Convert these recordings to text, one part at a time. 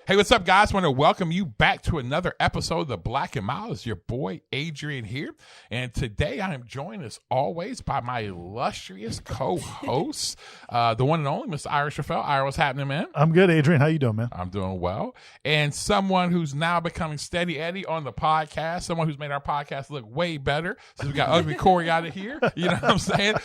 Hey, what's up, guys? I want to welcome you back to another episode of The Black and Mild. It's your boy, Adrian, here. And today I am joined, as always, by my illustrious co-host, the one and only Mr. Ira Schafel. Ira, what's happening, man? I'm good, Adrian. How you doing, man? I'm doing well. And someone who's now becoming Steady Eddie on the podcast, someone who's made our podcast look way better. So we got Ugly Corey out of here. You know what I'm saying?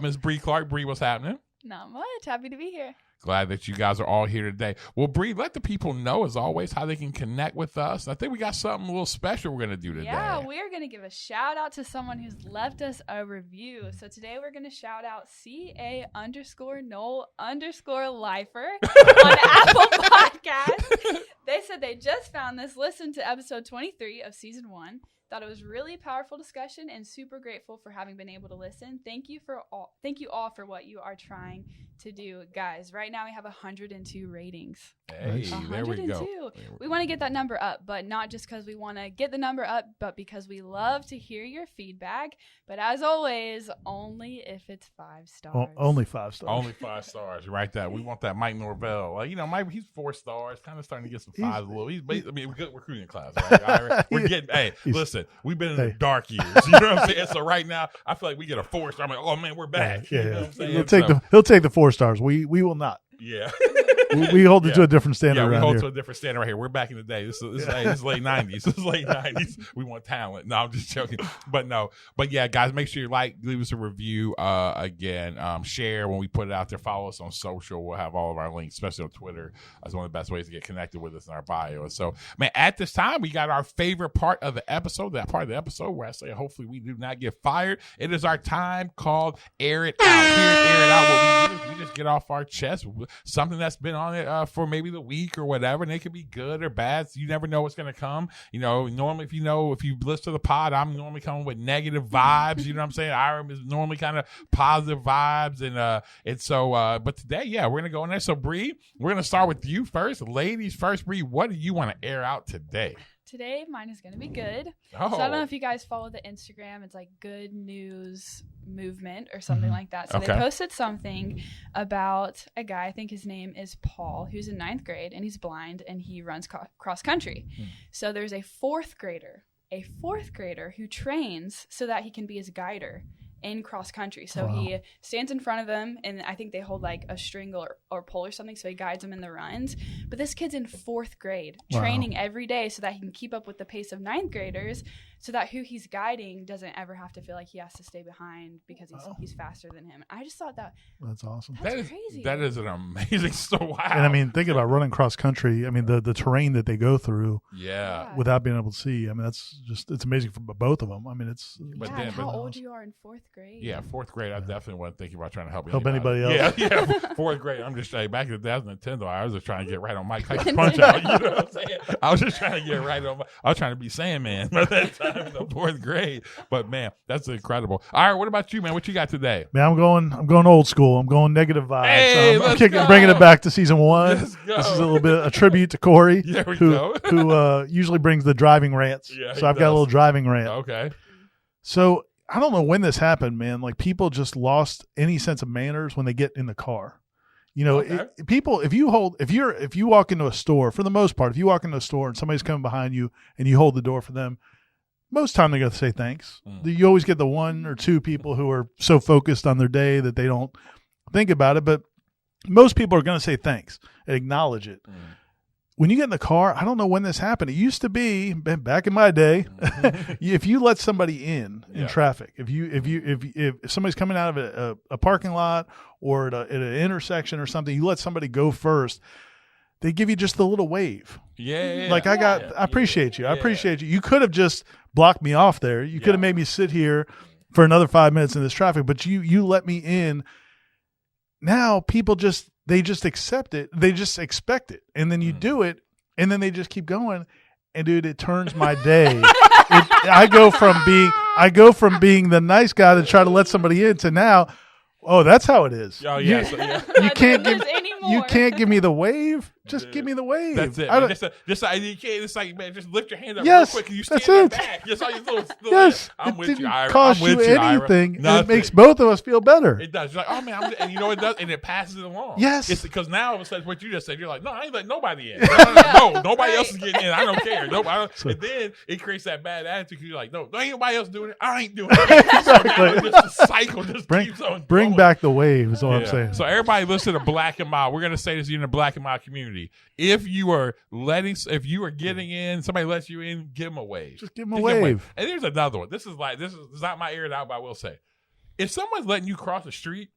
Ms. Bree Clark. Bree, what's happening? Not much. Happy to be here. Glad that you guys are all here today. Well, Bree, let the people know, as always, how they can connect with us. I think we got something a little special we're going to do today. Yeah, we're going to give a shout out to someone who's left us a review. So today we're going to shout out CA_Noel_Lifer on Apple Podcasts. They said they just found this, listened to episode 23 of season 1. Thought it was really a powerful discussion and super grateful for having been able to listen. Thank you all for what you are trying to do, guys. Right now we have 102 ratings. Hey, 102. there we go. We want to get that number up, but not just because we want to get the number up, but because we love to hear your feedback. But as always, only if it's 5 stars. Only 5 stars. Only 5 stars, right? That we want that Mike Norvell. Like, Mike, he's 4 stars, kind of starting to get some 5s a little. We're good recruiting class, right? We're getting. Hey, listen, we've been in the dark years. You know what I'm saying? So right now, I feel like we get a 4 star. I'm like, oh man, we're back. Yeah. You know what I'm saying? He'll take the 4 stars. We will not. Yeah. We hold it to a different standard. Yeah, we around hold here. to a different standard right here. We're back in the day. This is late 90s. This is late 90s. We want talent. No, I'm just joking. But yeah, guys, make sure you leave us a review. Again, share when we put it out there. Follow us on social. We'll have all of our links, especially on Twitter. That's one of the best ways to get connected with us in our bio. And so, man, at this time, we got our favorite part of the episode. That part of the episode where I say, hopefully, we do not get fired. It is our time called Air It Out. Here at Air It Out, what we do is we just get off our chest something that's been on it for maybe the week or whatever, and it could be good or bad. So you never know what's going to come. Normally, if you listen to the pod, I'm normally coming with negative vibes. You know what I'm saying? Ira is normally kind of positive vibes, and so. But today, yeah, we're gonna go in there. So, Bree, we're gonna start with you first, ladies first. Bree, what do you want to air out today? Today, mine is going to be good. Oh. So I don't know if you guys follow the Instagram. It's like Good News Movement or something like that. So they posted something about a guy, I think his name is Paul, who's in 9th grade, and he's blind, and he runs cross country. So there's a fourth grader who trains so that he can be his guider in cross country. So he stands in front of him, and I think they hold like a string or pole or something, so he guides him in the runs. But this kid's in 4th grade, training every day so that he can keep up with the pace of 9th graders, so that who he's guiding doesn't ever have to feel like he has to stay behind because he's faster than him. I just thought that's awesome. That's crazy. That is an amazing story. Wow. And I mean, thinking about running cross country, I mean, the terrain that they go through, without being able to see. I mean, it's amazing for both of them. I mean, it's. But how old you are in 4th grade? Yeah, 4th grade. I definitely wasn't thinking about trying to help anybody else. Yeah. 4th grade. I'm just saying, back in 2010, though, I was just trying to get right on Mike Tyson's punch out. You know what I'm saying? I was just trying to get right on. I was trying to be Sandman by that time in the 4th grade. But man, that's incredible. All right, what about you, man? What you got today? Man, I'm going old school. I'm going negative vibes. Hey, I'm bringing it back to season 1. This is a little bit a tribute to Corey, who usually brings the driving rants. Yeah, so I've got a little driving rant. Okay. So I don't know when this happened, man. Like, people just lost any sense of manners when they get in the car. People, if you walk into a store, for the most part, if you walk into a store and somebody's coming behind you and you hold the door for them, most time they're going to say thanks. You always get the 1 or 2 people who are so focused on their day that they don't think about it. But most people are going to say thanks and acknowledge it. When you get in the car, I don't know when this happened. It used to be back in my day, if you let somebody in traffic, if somebody's coming out of a parking lot or at an intersection or something, you let somebody go first. They give you just a little wave. Yeah. Like, I appreciate you. I appreciate you. You could have just blocked me off there. You could have made me sit here for another 5 minutes in this traffic, but you let me in. Now people just accept it. They just expect it. And then you do it, and then they just keep going. And dude, it turns my day. I go from being the nice guy to try to let somebody in to now, oh, that's how it is. Oh, yeah. You can't give me the wave. Just give me the wave. That's it. Man. It's like, man, just lift your hand up real yes, quick and you stand that's it. back. Just all your little yes, I'm with you, Ira. Cost I'm with you you, anything. Ira. It makes both of us feel better. It does. You're like, oh man, and you know it does, and it passes it along. Yes, it's because now all of a sudden what you just said, you're like, no, I ain't letting nobody in. No, nobody else is getting in. I don't care. And then it creates that bad attitude. You're like, no, ain't nobody else doing it. I ain't doing it. Exactly. So just the cycle just keeps on. Bring going. back the wave. Is all I'm saying. So everybody listen to Black and Mild. We're gonna say this in the Black and Mild community. If you are getting in, somebody lets you in, give them a wave. Just give them a wave. And there's another one. This is not my air it out, but I will say, if someone's letting you cross the street,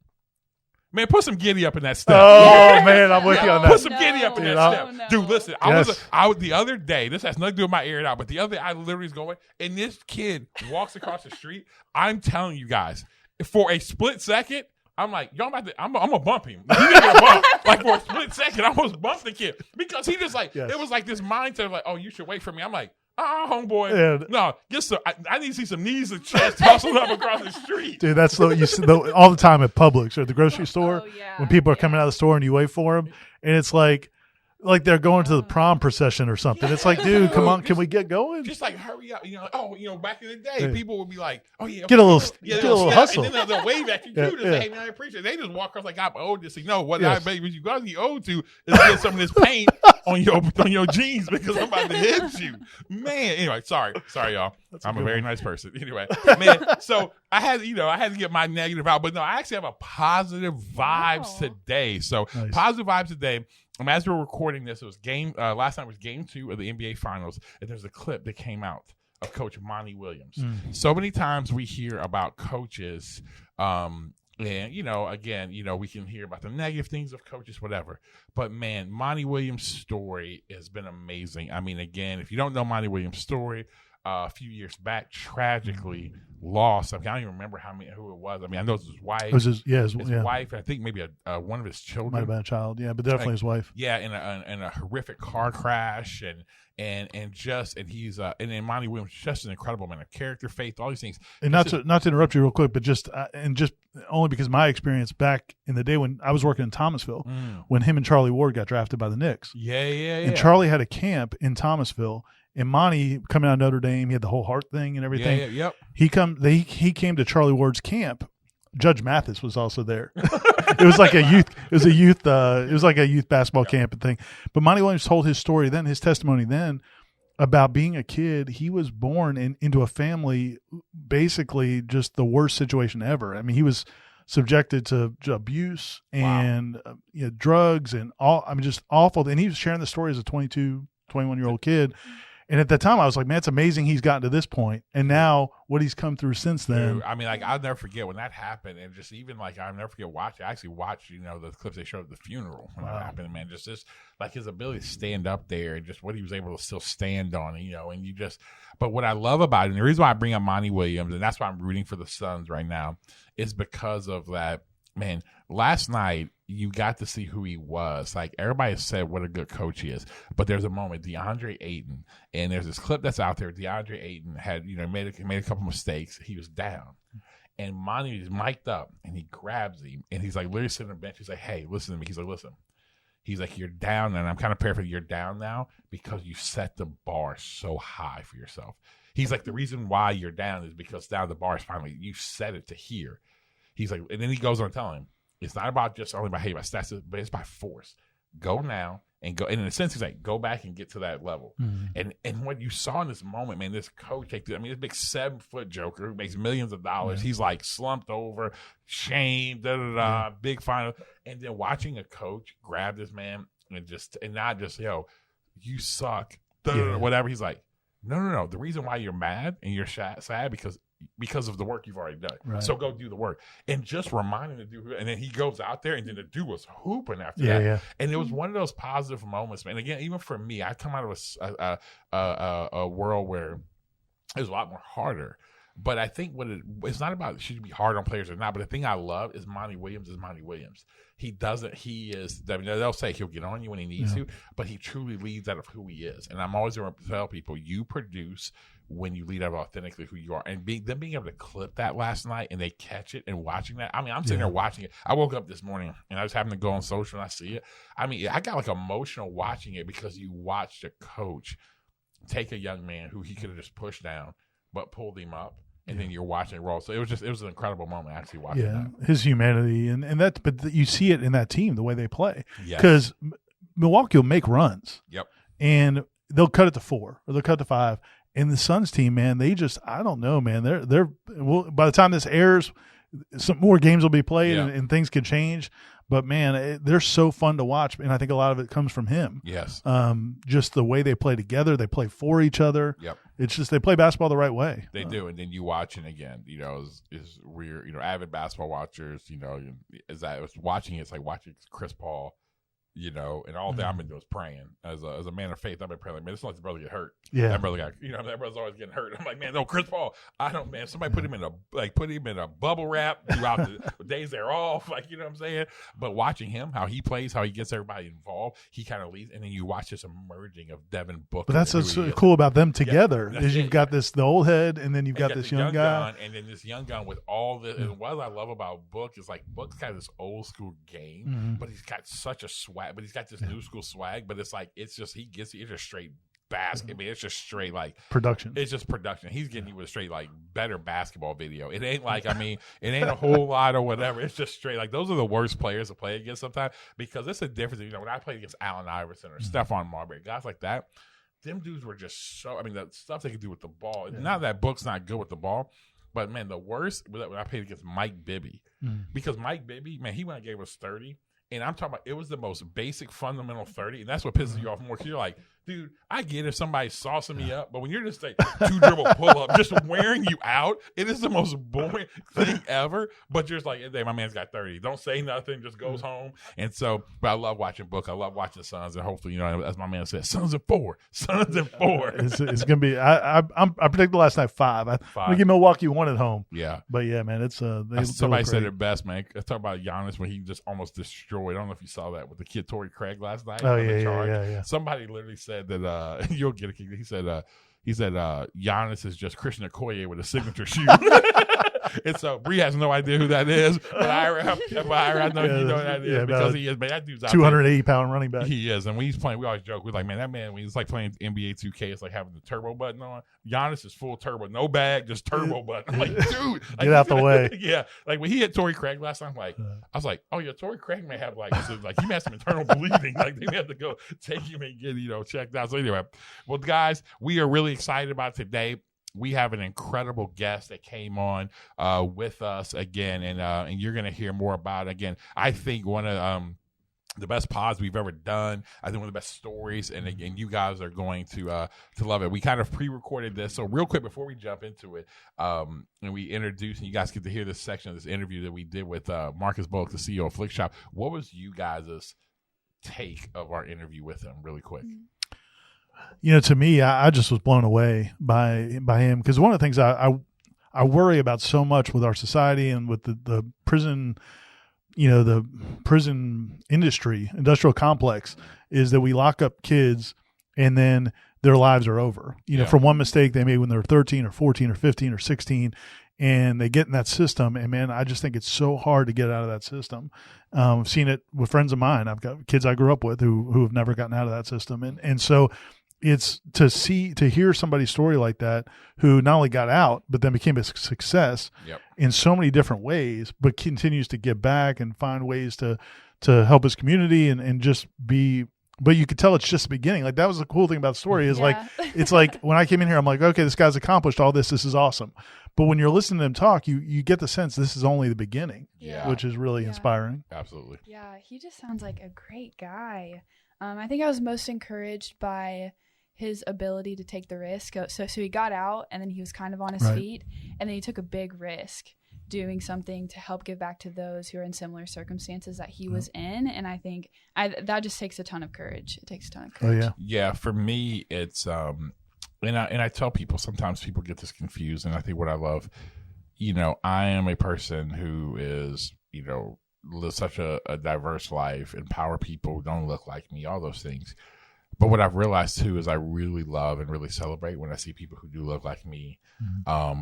man, put some giddy up in that step. Oh man, I'm with you on that. Put some giddy up in that step, dude. Listen, Yes. I was the other day. This has nothing to do with my air it out, but the other day I literally was going, and this kid walks across the street. I'm telling you guys, for a split second. I'm like, yo, I'm gonna bump him. He didn't get a bump. Like for a split second, I almost bumped the kid because he just like it was like this mindset of like, oh, you should wait for me. I'm like, homeboy, no, I need to see some knees and chest hustled up across the street. Dude, that's all the time at Publix or at the grocery store when people are coming out of the store and you wait for them, and it's like they're going to the prom procession or something. It's like, dude, come on, can we get going? Just like hurry up, back in the day, people would be like, oh yeah, get a little hustle, and then they'll wave at you too. Say, hey man, I appreciate it. They just walk across like I'm owed this. No, what I bet you got to be owed to is get some of this paint on your jeans because I'm about to hit you, man. Anyway, sorry y'all. I'm a very nice person. Anyway, man. So I had to get my negative out, but no, I actually have a positive vibes today. So positive vibes today. As we're recording this, it was last night was game 2 of the NBA Finals, and there's a clip that came out of Coach Monty Williams. So many times we hear about coaches, and again, we can hear about the negative things of coaches, whatever. But man, Monty Williams' story has been amazing. I mean, again, if you don't know Monty Williams' story, a few years back, tragically lost. I don't even remember who it was. I mean, I know it was his wife. It was his wife. I think maybe one of his children. Might have been a child, but definitely his wife. Yeah, in a horrific car crash, and he's and then Monty Williams, just an incredible man, a character, faith, all these things. And not to interrupt you real quick, but just only because my experience back in the day when I was working in Thomasville, when him and Charlie Ward got drafted by the Knicks. Yeah. And Charlie had a camp in Thomasville. And Monty, coming out of Notre Dame, he had the whole heart thing and everything. Yep. He came to Charlie Ward's camp. Judge Mathis was also there. It was like a youth basketball camp and thing. But Monty Williams told his story then, his testimony then, about being a kid. He was born into a family, basically just the worst situation ever. I mean, he was subjected to abuse and drugs and all. I mean, just awful. And he was sharing the story as a 22, 21-year-old kid. And at that time, I was like, man, it's amazing he's gotten to this point. And now what he's come through since then. Dude, I mean, like, I'll never forget when that happened. And just even, like, I'll never forget watching. I actually watched, the clips they showed at the funeral when that happened. Man, just this, like, his ability to stand up there and just what he was able to still stand on, and you just. But what I love about it, and the reason why I bring up Monty Williams, and that's why I'm rooting for the Suns right now, is because of that. Man, last night, you got to see who he was. Like, everybody said what a good coach he is. But there's a moment, DeAndre Ayton, and there's this clip that's out there. DeAndre Ayton had, made a couple mistakes. He was down. And Monty is mic'd up, and he grabs him, and he's like literally sitting on the bench. He's like, hey, listen to me. He's like, listen. He's like, you're down, and I'm kind of paraphrasing, you're down now because you set the bar so high for yourself. He's like, the reason why you're down is because now the bar is finally, you set it to here. He's like, and then he goes on telling him, it's not about just only by stats, but it's by force. Go now and go. And in a sense, he's like, go back and get to that level. Mm-hmm. And what you saw in this moment, man, this coach, this big 7-foot joker who makes millions of dollars. Yeah. He's like slumped over, shamed, big final. And then watching a coach grab this man and not just, you suck, whatever. He's like, no. The reason why you're mad and you're sad because of the work you've already done. Right. So go do the work. And just reminding the dude, and then he goes out there, and then the dude was hooping after that. Yeah. And it was one of those positive moments, man. Again, even for me, I come out of a world where it was a lot more harder. But I think it's not about should be hard on players or not, but the thing I love is Monty Williams is Monty Williams. They'll say he'll get on you when he needs to, but he truly leads out of who he is. And I'm always going to tell people, you produce when you lead up authentically who you are, and them being able to clip that last night and they catch it and watching that. I mean, I'm sitting there watching it. I woke up this morning and I was having to go on social and I see it. I mean, I got like emotional watching it because you watched a coach take a young man who he could have just pushed down, but pulled him up. And then you're watching it roll. So it was an incredible moment actually watching that. His humanity and that, but you see it in that team, the way they play. Because Milwaukee will make runs. Yep. And they'll cut it to 4 or they'll cut to 5. And the Suns team, man, they just, I don't know, man. By the time this airs, some more games will be played and things can change. But man, they're so fun to watch, and I think a lot of it comes from him. Yes. Just the way they play together, they play for each other. Yep. It's just they play basketball the right way. They do, and then you watch it again. Is we're avid basketball watchers. As I was watching it, it's like watching Chris Paul. And all that I've been doing is praying. As a man of faith, I've been praying like, man, it's not the brother get hurt. Yeah, that brother got, that brother's always getting hurt. I'm like, man, no, Chris Paul, I don't, man. Somebody put him in a bubble wrap throughout the days they're off, like what I'm saying. But watching him, how he plays, how he gets everybody involved, he kind of leads, and then you watch this emerging of Devin Booker. But that's what's so cool about them together is you've got the old head, and then you've got this young guy, and then this young gun with all this. And what I love about Book is like Book's got this old school game, but he's got such a swag, but he's got this new school swag, but it's like it's just straight basket. I mean, it's just straight like production. It's just production. He's getting you with a straight like better basketball video. It ain't like it ain't a whole lot or whatever. It's just straight like those are the worst players to play against sometimes because it's a difference. When I played against Allen Iverson or Stephon Marbury, guys like that, them dudes were just so. I mean, the stuff they could do with the ball. Not that Book's not good with the ball. But man, the worst when I played against Mike Bibby, because Mike Bibby, man, he went and gave us 30. And I'm talking about it was the most basic fundamental 30, and that's what pisses you off more. Because you're like, dude, I get if somebody's saucing me up, but when you're just like 2 dribble pull up, just wearing you out, it is the most boring thing ever. But you're just like, hey, my man's got 30. Don't say nothing, just goes home. And so, but I love watching Book. I love watching Suns, and hopefully, as my man said, Suns in 4. Suns in 4. It's gonna be. I predicted last night 5. I'm gonna give Milwaukee 1 at home. Yeah, but yeah, man, it's somebody said it best, man. Let's talk about Giannis when he just almost destroyed. I don't know if you saw that with the kid Torrey Craig last night. Oh yeah. Somebody literally said that you'll get a kick. He said Giannis is just Christian Okoye with a signature shoe. And so Bree has no idea who that is, but I know you know who that is because he is. Man, that dude's 280-pound running back. He is, and when he's playing, we always joke. We're like, man, that man when he's like playing NBA 2K, it's like having the turbo button on. Giannis is full turbo, no bag, just turbo button. I'm like, dude, like, get out the way. Yeah, like when he hit Torrey Craig last time, I was like, oh yeah, Torrey Craig may have like he may have some internal bleeding. Like they may have to go take him and get checked out. So anyway, well guys, we are really excited about today. We have an incredible guest that came on with us again, and you're going to hear more about it. Again, I think one of the best pods we've ever done. I think one of the best stories, and again, you guys are going to love it. We kind of pre-recorded this, so real quick before we jump into it, and we introduce, and you guys get to hear this section of this interview that we did with Marcus Bullock, the CEO of Flikshop. What was you guys' take of our interview with him, really quick? To me, I just was blown away by him because one of the things I worry about so much with our society and with the prison, the prison industry, industrial complex, is that we lock up kids and then their lives are over. From one mistake they made when they're 13 or 14 or 15 or 16, and they get in that system. And man, I just think it's so hard to get out of that system. I've seen it with friends of mine. I've got kids I grew up with who have never gotten out of that system, and so. It's to hear somebody's story like that who not only got out, but then became a success in so many different ways, but continues to give back and find ways to help his community and just be, but you could tell it's just the beginning. Like that was the cool thing about the story is like, it's like when I came in here, I'm like, okay, this guy's accomplished all this. This is awesome. But when you're listening to him talk, you get the sense this is only the beginning, which is really inspiring. Absolutely. Yeah. He just sounds like a great guy. I think I was most encouraged by his ability to take the risk. So he got out and then he was kind of on his feet, and then he took a big risk doing something to help give back to those who are in similar circumstances that he was in. And I think that just takes a ton of courage. It takes a ton of courage. Oh, yeah. Yeah. For me, it's, and I tell people, sometimes people get this confused. And I think what I love, I am a person who is, live such a diverse life, empower people who don't look like me, all those things. But what I've realized too is I really love and really celebrate when I see people who do look like me,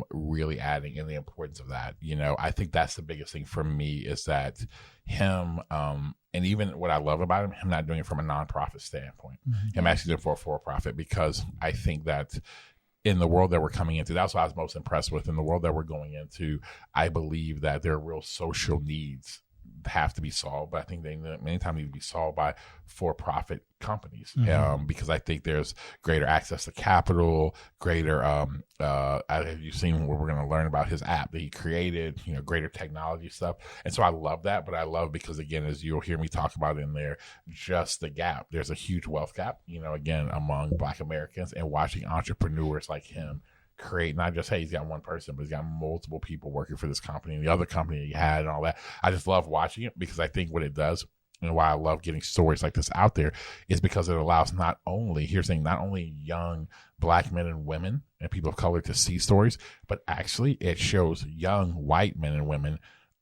really adding in the importance of that. You know, I think that's the biggest thing for me is that him, and even what I love about him not doing it from a nonprofit standpoint, him actually doing it for a for-profit, because I think that in the world that we're coming into, that's what I was most impressed with. In the world that we're going into, I believe that there are real social needs have to be solved, but I think they many times need to be solved by for-profit companies, because I think there's greater access to capital, greater have you seen what we're going to learn about his app that he created, you know, greater technology stuff. And so I love that, but I love, because again, as you'll hear me talk about in there, just the gap, there's a huge wealth gap, you know, again, among Black Americans, and watching entrepreneurs like him create, not just, hey, he's got one person, but he's got multiple people working for this company and the other company that he had and all that. I just love watching it, because I think what it does, and why I love getting stories like this out there, is because it allows not only young Black men and women and people of color to see stories, but actually it shows young white men and women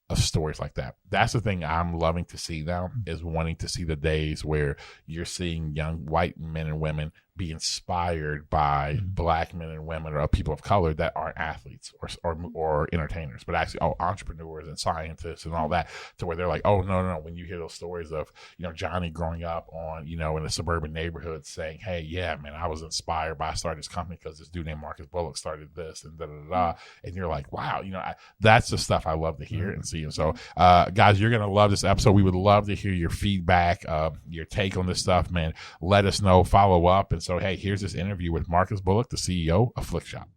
of stories like that. That's the thing I'm loving to see now, is wanting to see the days where you're seeing young white men and women be inspired by Black men and women or people of color that aren't athletes or entertainers, but actually entrepreneurs and scientists and all that, to where they're like, oh, no. When you hear those stories of, you know, Johnny growing up on, you know, in a suburban neighborhood saying, hey, yeah, man, I was inspired by, I started this company because this dude named Marcus Bullock started this and da-da-da-da. And you're like, wow, you know, that's the stuff I love to hear and see. And so, guys, you're going to love this episode. We would love to hear your feedback, your take on this stuff, man. Let us know, follow up. And so, hey, here's this interview with Marcus Bullock, the CEO of Flikshop.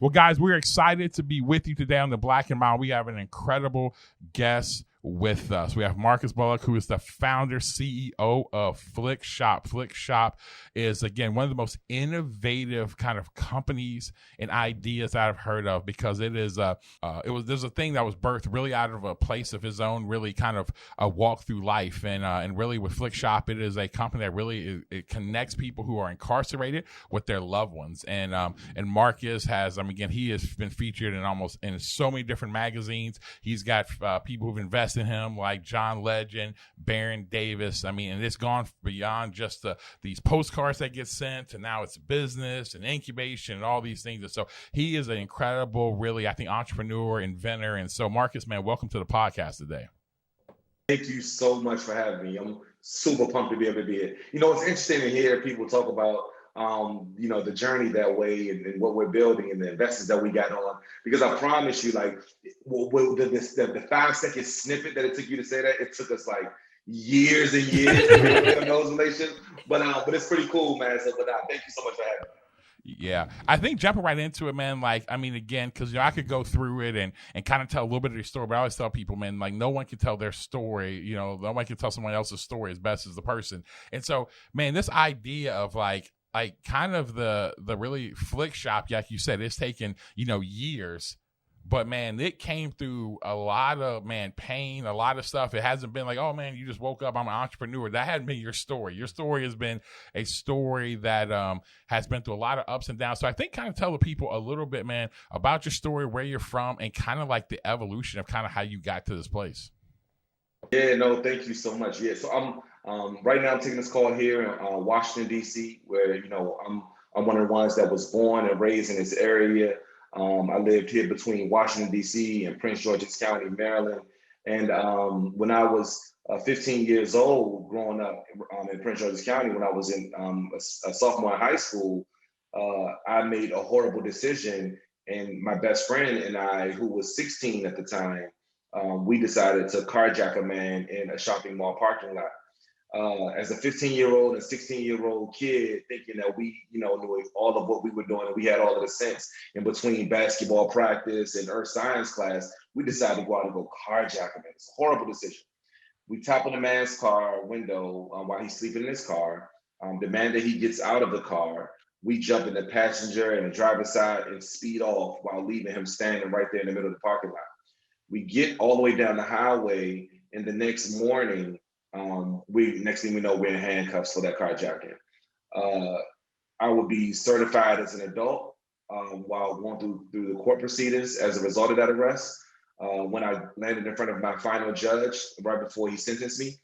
Well, guys, we're excited to be with you today on the Black and Mild. We have an incredible guest with us. We have Marcus Bullock, who is the founder, CEO of Flikshop. Flikshop is, again, one of the most innovative kind of companies and ideas that I've heard of, because it is there's a thing that was birthed really out of a place of his own, really kind of a walk through life, and really with Flikshop, it is a company that really it connects people who are incarcerated with their loved ones. And Marcus has, again, he has been featured in so many different magazines. He's got people who've invested in him like John Legend, Baron Davis. And it's gone beyond just these postcards that get sent, and now it's business and incubation and all these things. And so he is an incredible, really, I think, entrepreneur, inventor. And so, Marcus, man, welcome to the podcast today. Thank you so much for having me. I'm super pumped to be able to be here. You know, it's interesting to hear people talk about you know, the journey that way and what we're building and the investments that we got on, because I promise you, like, the 5-second snippet that it took you to say that, it took us like years and years to build those relationships, but it's pretty cool, man. So, thank you so much for having me. Yeah, I think jumping right into it, man, like, again, because, you know, I could go through it and kind of tell a little bit of your story, but I always tell people, man, like, no one can tell their story, you know, no one can tell someone else's story as best as the person. And so, man, this idea of like kind of the really Flikshop, like you said, it's taken, you know, years, but man, it came through a lot of, pain, a lot of stuff. It hasn't been like, oh man, you just woke up, I'm an entrepreneur. That hadn't been your story. Your story has been a story that has been through a lot of ups and downs. So I think kind of tell the people a little bit, man, about your story, where you're from, and kind of like the evolution of kind of how you got to this place. Yeah, no, thank you so much. Yeah, so right now I'm taking this call here in Washington, D.C., where, you know, I'm one of the ones that was born and raised in this area. I lived here between Washington, D.C. and Prince George's County, Maryland. And when I was 15 years old, growing up in Prince George's County, when I was in a sophomore in high school, I made a horrible decision. And my best friend and I, who was 16 at the time, we decided to carjack a man in a shopping mall parking lot. As a 15-year-old and 16-year-old kid, thinking that we, you know, knew all of what we were doing, and we had all of the sense in between basketball practice and earth science class, we decided to go out and go carjack him. It's a horrible decision. We tap on the man's car window while he's sleeping in his car, demand that he gets out of the car. We jump in the passenger and the driver's side and speed off while leaving him standing right there in the middle of the parking lot. We get all the way down the highway, and the next morning, next thing we know, we're in handcuffs for that carjacking. I would be certified as an adult while going through the court proceedings as a result of that arrest. When I landed in front of my final judge, right before he sentenced me,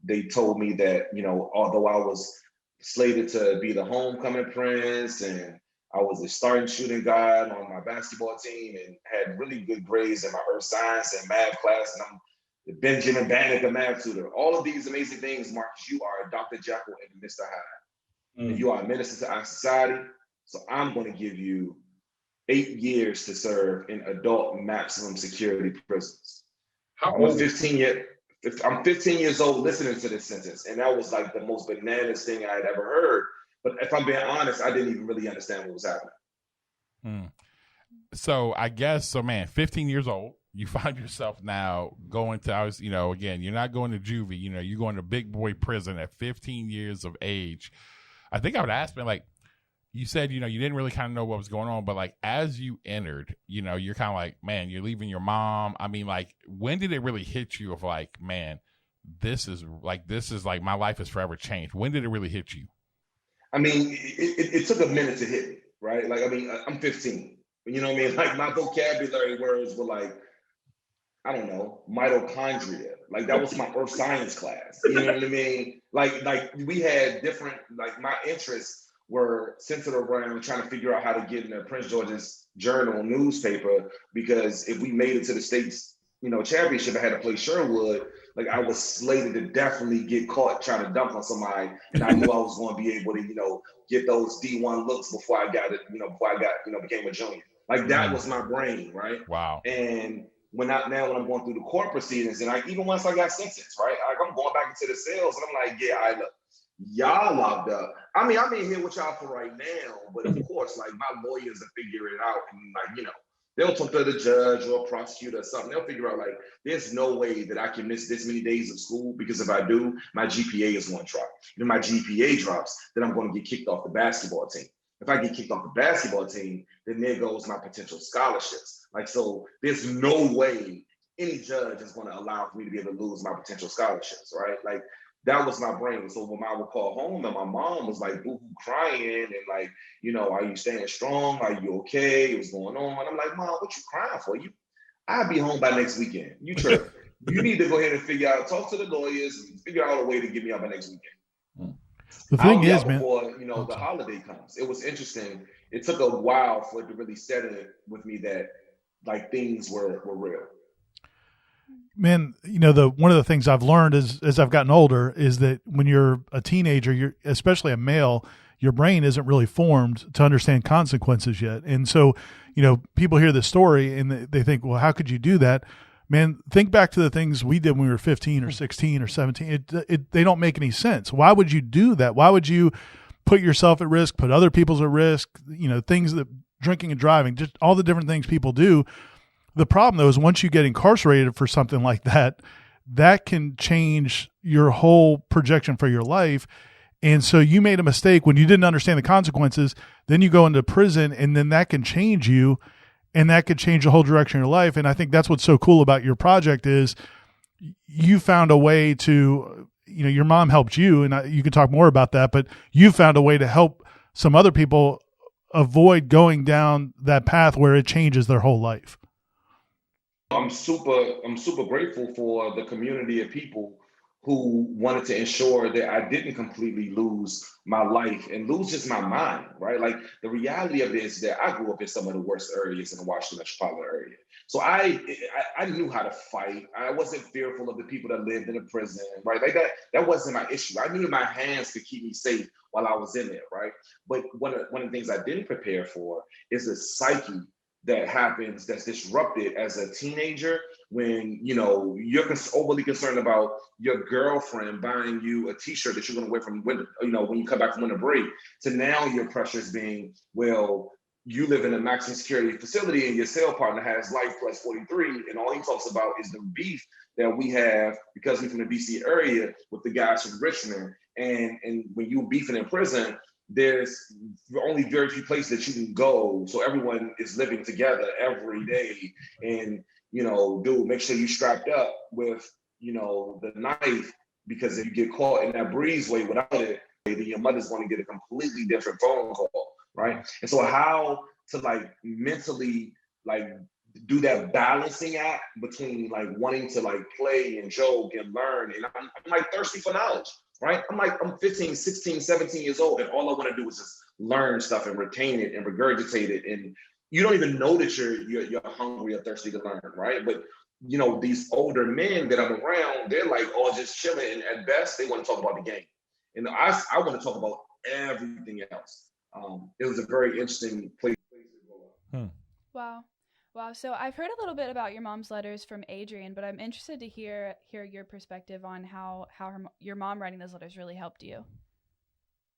they told me that, you know, although I was slated to be the homecoming prince, and I was a starting shooting guard on my basketball team and had really good grades in my earth science and math class. And I'm the Benjamin Banneker math tutor. All of these amazing things, Marcus, you are Dr. Jekyll and Mr. Hyde. And you are a minister to our society. So I'm going to give you 8 years to serve in adult maximum security prisons. I'm 15 years old listening to this sentence, and that was like the most bananas thing I had ever heard. But if I'm being honest, I didn't even really understand what was happening. So I guess, man, 15 years old, you find yourself now going to, again, you're not going to juvie, you're going to big boy prison at 15 years of age. I think I would ask, man, like, you said, you didn't really kind of know what was going on, but like, as you entered, you're kind of like, man, you're leaving your mom. I mean, like, when did it really hit you of like, man, this is like my life is forever changed? When did it really hit you? I mean, it took a minute to hit me, right? Like, I mean, I'm 15. You know what I mean? Like, my vocabulary words were like, I don't know, mitochondria. Like, that was my earth science class. You know what I mean? Like we had different, like, my interests were centered around trying to figure out how to get in the Prince George's Journal newspaper, because if we made it to the state's, championship, I had to play Sherwood. Like, I was slated to definitely get caught trying to dunk on somebody, and I knew I was going to be able to, get those D1 looks before I got it, became a junior. Like, that was my brain, right? Wow. And when I'm going through the court proceedings, and even once I got sentenced, right, like, I'm going back into the cells, and I'm like, yeah, look, y'all locked up. I mean, I'm in here with y'all for right now, but of course, like, my lawyers will figure it out, and like, they'll talk to the judge or a prosecutor or something. They'll figure out, like, there's no way that I can miss this many days of school, because if I do, my GPA is going to drop. If my GPA drops, then I'm going to get kicked off the basketball team. If I get kicked off the basketball team, then there goes my potential scholarships. Like, so there's no way any judge is going to allow for me to be able to lose my potential scholarships, right? Like, that was my brain. So when I would call home and my mom was like boo-hoo crying and like, are you staying strong? Are you okay? What's going on? I'm like, Mom, what you crying for? I'll be home by next weekend. You tripping. You need to go ahead and talk to the lawyers and figure out a way to get me out by next weekend. The thing is, man, before, the holiday comes. It was interesting. It took a while for it to really set in with me that like things were real. Man, one of the things I've learned as I've gotten older is that when you're a teenager, you're especially a male, your brain isn't really formed to understand consequences yet. And so, people hear this story and they think, well, how could you do that? Man, think back to the things we did when we were 15 or 16 or 17. They don't make any sense. Why would you do that? Why would you put yourself at risk, put other people's at risk, things that drinking and driving, just all the different things people do. The problem, though, is once you get incarcerated for something like that, that can change your whole projection for your life. And so you made a mistake when you didn't understand the consequences. Then you go into prison, and then that can change you, and that could change the whole direction of your life. And I think that's what's so cool about your project is you found a way to, your mom helped you, and you can talk more about that, but you found a way to help some other people avoid going down that path where it changes their whole life. I'm super grateful for the community of people who wanted to ensure that I didn't completely lose my life and lose just my mind, right? Like, the reality of it is that I grew up in some of the worst areas in the Washington metropolitan area. So I knew how to fight. I wasn't fearful of the people that lived in the prison, right? Like that wasn't my issue. I knew my hands could keep me safe while I was in there, right? But one of the things I didn't prepare for is the psyche that happens that's disrupted as a teenager when you're overly concerned about your girlfriend buying you a t-shirt that you're going to wear from winter, when you come back from winter break, to now your pressure is being, well, you live in a maximum security facility and your cell partner has life plus 43, and all he talks about is the beef that we have because we're from the DC area with the guys from Richmond. And when you're beefing in prison, there's only very few places that you can go. So everyone is living together every day. And, dude, make sure you strapped up with, the knife, because if you get caught in that breezeway without it, then your mother's going to get a completely different phone call, right? And so how to mentally do that balancing act between wanting to play and joke and learn. And I'm thirsty for knowledge. right? I'm 15, 16, 17 years old, and all I want to do is just learn stuff and retain it and regurgitate it. And you don't even know that you're hungry or thirsty to learn, right? But these older men that I'm around, they're like all just chilling, and at best they want to talk about the game. And I want to talk about everything else. It was a very interesting place to grow up. Wow. So I've heard a little bit about your mom's letters from Adrian, but I'm interested to hear your perspective on how your mom writing those letters really helped you.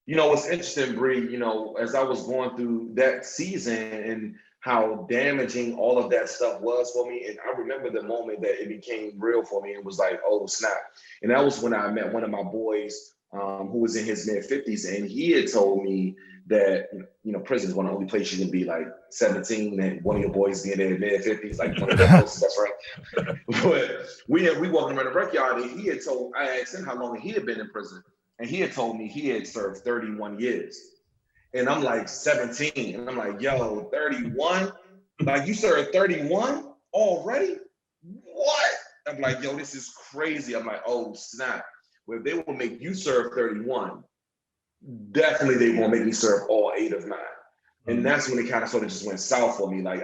What's interesting, Bree, as I was going through that season and how damaging all of that stuff was for me. And I remember the moment that it became real for me. It was like, oh, snap. And that was when I met one of my boys who was in his mid-50s. And he had told me that, prison is one of the only places you can be like 17 and one of your boys being in their mid-50s, like one of their closest, that's right. But we walking around the rec yard, and I asked him how long he had been in prison. And he had told me he had served 31 years. And I'm like 17. And I'm like, yo, 31? Like, you served 31 already? What? I'm like, yo, this is crazy. I'm like, oh, snap. Well, if they will make you serve 31, definitely they won't make me serve all 8 of 9. And that's when it kind of sort of just went south for me. Like,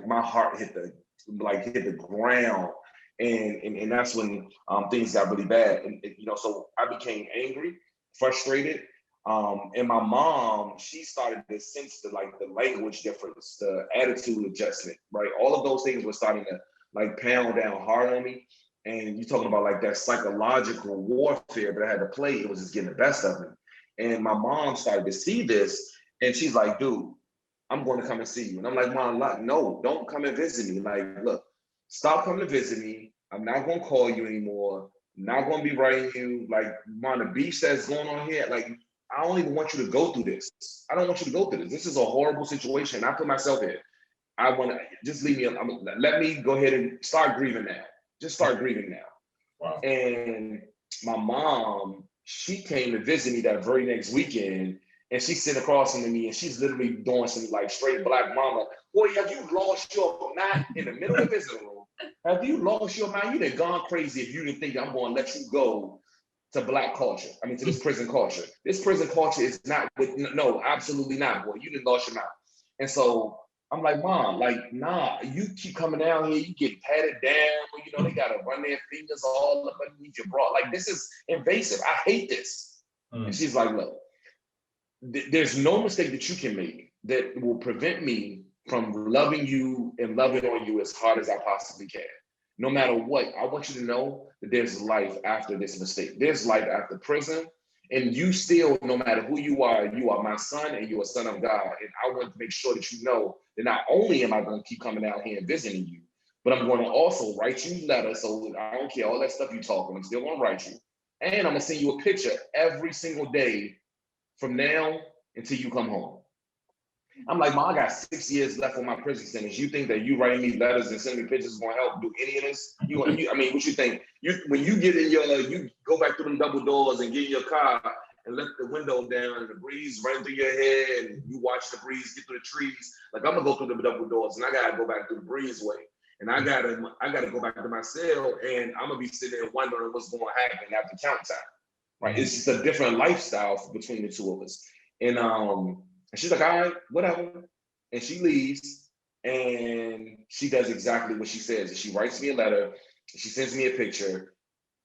my heart hit the ground. And that's when things got really bad. And so I became angry, frustrated. And my mom, she started to sense the language difference, the attitude adjustment, right? All of those things were starting to pound down hard on me. And you're talking about that psychological warfare that I had to play, it was just getting the best of me. And my mom started to see this, and she's like, dude, I'm going to come and see you. And I'm like, Mom, no, don't come and visit me. Like, look, stop coming to visit me. I'm not going to call you anymore. I'm not going to be writing you. Like, Mom, the beef that's going on here, I don't even want you to go through this. I don't want you to go through this. This is a horrible situation. I put myself in. I want to just leave me. Let me go ahead and start grieving now. Just start grieving now. Wow. And my mom, she came to visit me that very next weekend, and she's sitting across from me, and she's literally doing some straight black mama. Boy, have you lost your mind in the middle of the visiting room? Have you lost your mind? You done gone crazy if you didn't think I'm going to let you go to black culture. I mean, to this prison culture. This prison culture is not no, absolutely not, boy. You done lost your mind. And so I'm like, Mom, nah, you keep coming down here, you get patted down, they gotta run their fingers all up underneath your bra. This is invasive. I hate this. And she's like, look, there's no mistake that you can make that will prevent me from loving you and loving on you as hard as I possibly can. No matter what, I want you to know that there's life after this mistake. There's life after prison. And you still, no matter who you are my son and you're a son of God. And I want to make sure that you know that not only am I going to keep coming out here and visiting you, but I'm going to also write you letters. So I don't care all that stuff you talking, I'm still going to write you. And I'm going to send you a picture every single day from now until you come home. I'm like, Mom, I got 6 years left on my prison sentence. You think that you writing me letters and sending me pictures is going to help do any of this? I mean, what you think? When you get in you go back through them double doors and get in your car and let the window down and the breeze run through your head and you watch the breeze get through the trees. I'm gonna go through the double doors and I gotta go back through the breezeway. And I gotta go back to my cell and I'm gonna be sitting there wondering what's going to happen after count time. Right? It's just a different lifestyle between the two of us. And she's like, all right, whatever. And she leaves and she does exactly what she says. And she writes me a letter. She sends me a picture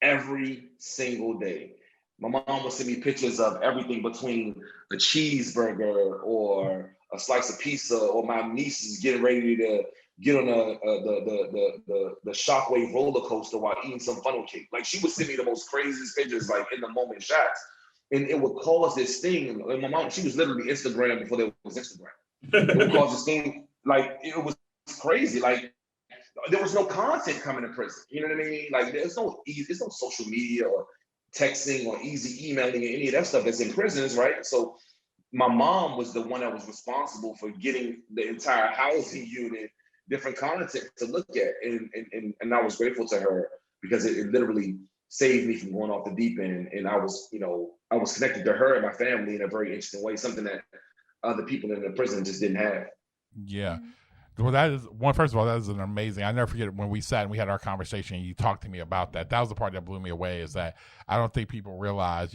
every single day. My mom will send me pictures of everything between a cheeseburger or a slice of pizza, or my niece is getting ready to get on the Shockwave roller coaster while eating some funnel cake. She would send me the most craziest pictures, in the moment shots. And it would cause this thing. My mom, she was literally Instagram before there was Instagram. It would cause this thing, it was crazy. There was no content coming to prison. You know what I mean? There's no social media or texting or easy emailing or any of that stuff that's in prisons, right? So my mom was the one that was responsible for getting the entire housing unit different content to look at. And I was grateful to her because it literally saved me from going off the deep end. And I was connected to her and my family in a very interesting way, something that other people in the prison just didn't have. Yeah. Well, that is one. First of all, that is an amazing. I never forget when we sat and we had our conversation. And you talked to me about that. That was the part that blew me away. Is that I don't think people realize.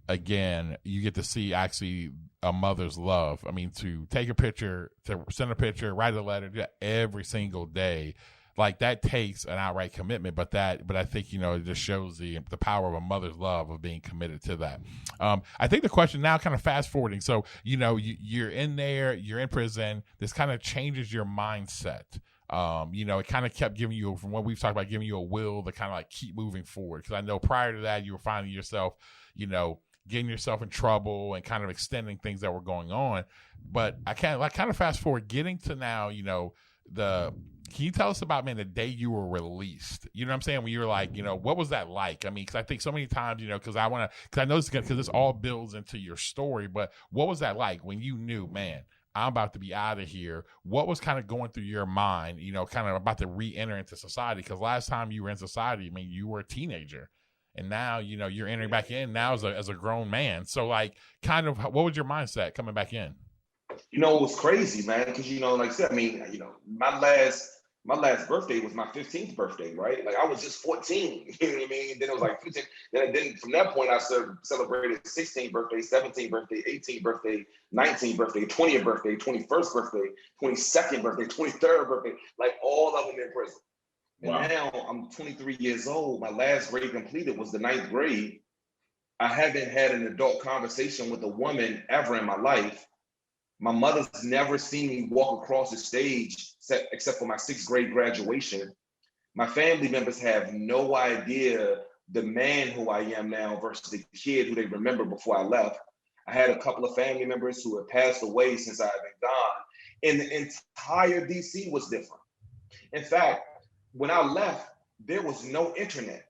Again, you get to see actually a mother's love. I mean, to take a picture, to send a picture, write a letter every single day. Like that takes an outright commitment, but I think it just shows the power of a mother's love of being committed to that. I think the question now, kind of fast forwarding, so you're in there, you're in prison. This kind of changes your mindset. It kind of kept giving you, from what we've talked about, giving you a will to kind of like keep moving forward. Because I know prior to that, you were finding yourself, getting yourself in trouble and kind of extending things that were going on. But I kind of fast forward, getting to now, can you tell us about, man, the day you were released? You know what I'm saying? When you were like, what was that like? I mean, because I think so many times, because I know because this all builds into your story, but what was that like when you knew, man, I'm about to be out of here? What was kind of going through your mind, kind of about to re-enter into society? Because last time you were in society, I mean, you were a teenager. And now, you're entering back in now as a grown man. So, like, kind of, what was your mindset coming back in? It was crazy, man. Because, like I said, I mean, my last birthday was my 15th birthday, right? Like I was just 14, you know what I mean? Then it was like 15. Then from that point, I celebrated 16th birthday, 17th birthday, 18th birthday, 19th birthday, 20th birthday, 21st birthday, 22nd birthday, 23rd birthday, like all of them in prison. Wow. And now I'm 23 years old. My last grade completed was the 9th grade. I haven't had an adult conversation with a woman ever in my life. My mother's never seen me walk across the stage except for my 6th grade graduation. My family members have no idea the man who I am now versus the kid who they remember before I left. I had a couple of family members who had passed away since I've been gone. And the entire DC was different. In fact, when I left, there was no internet.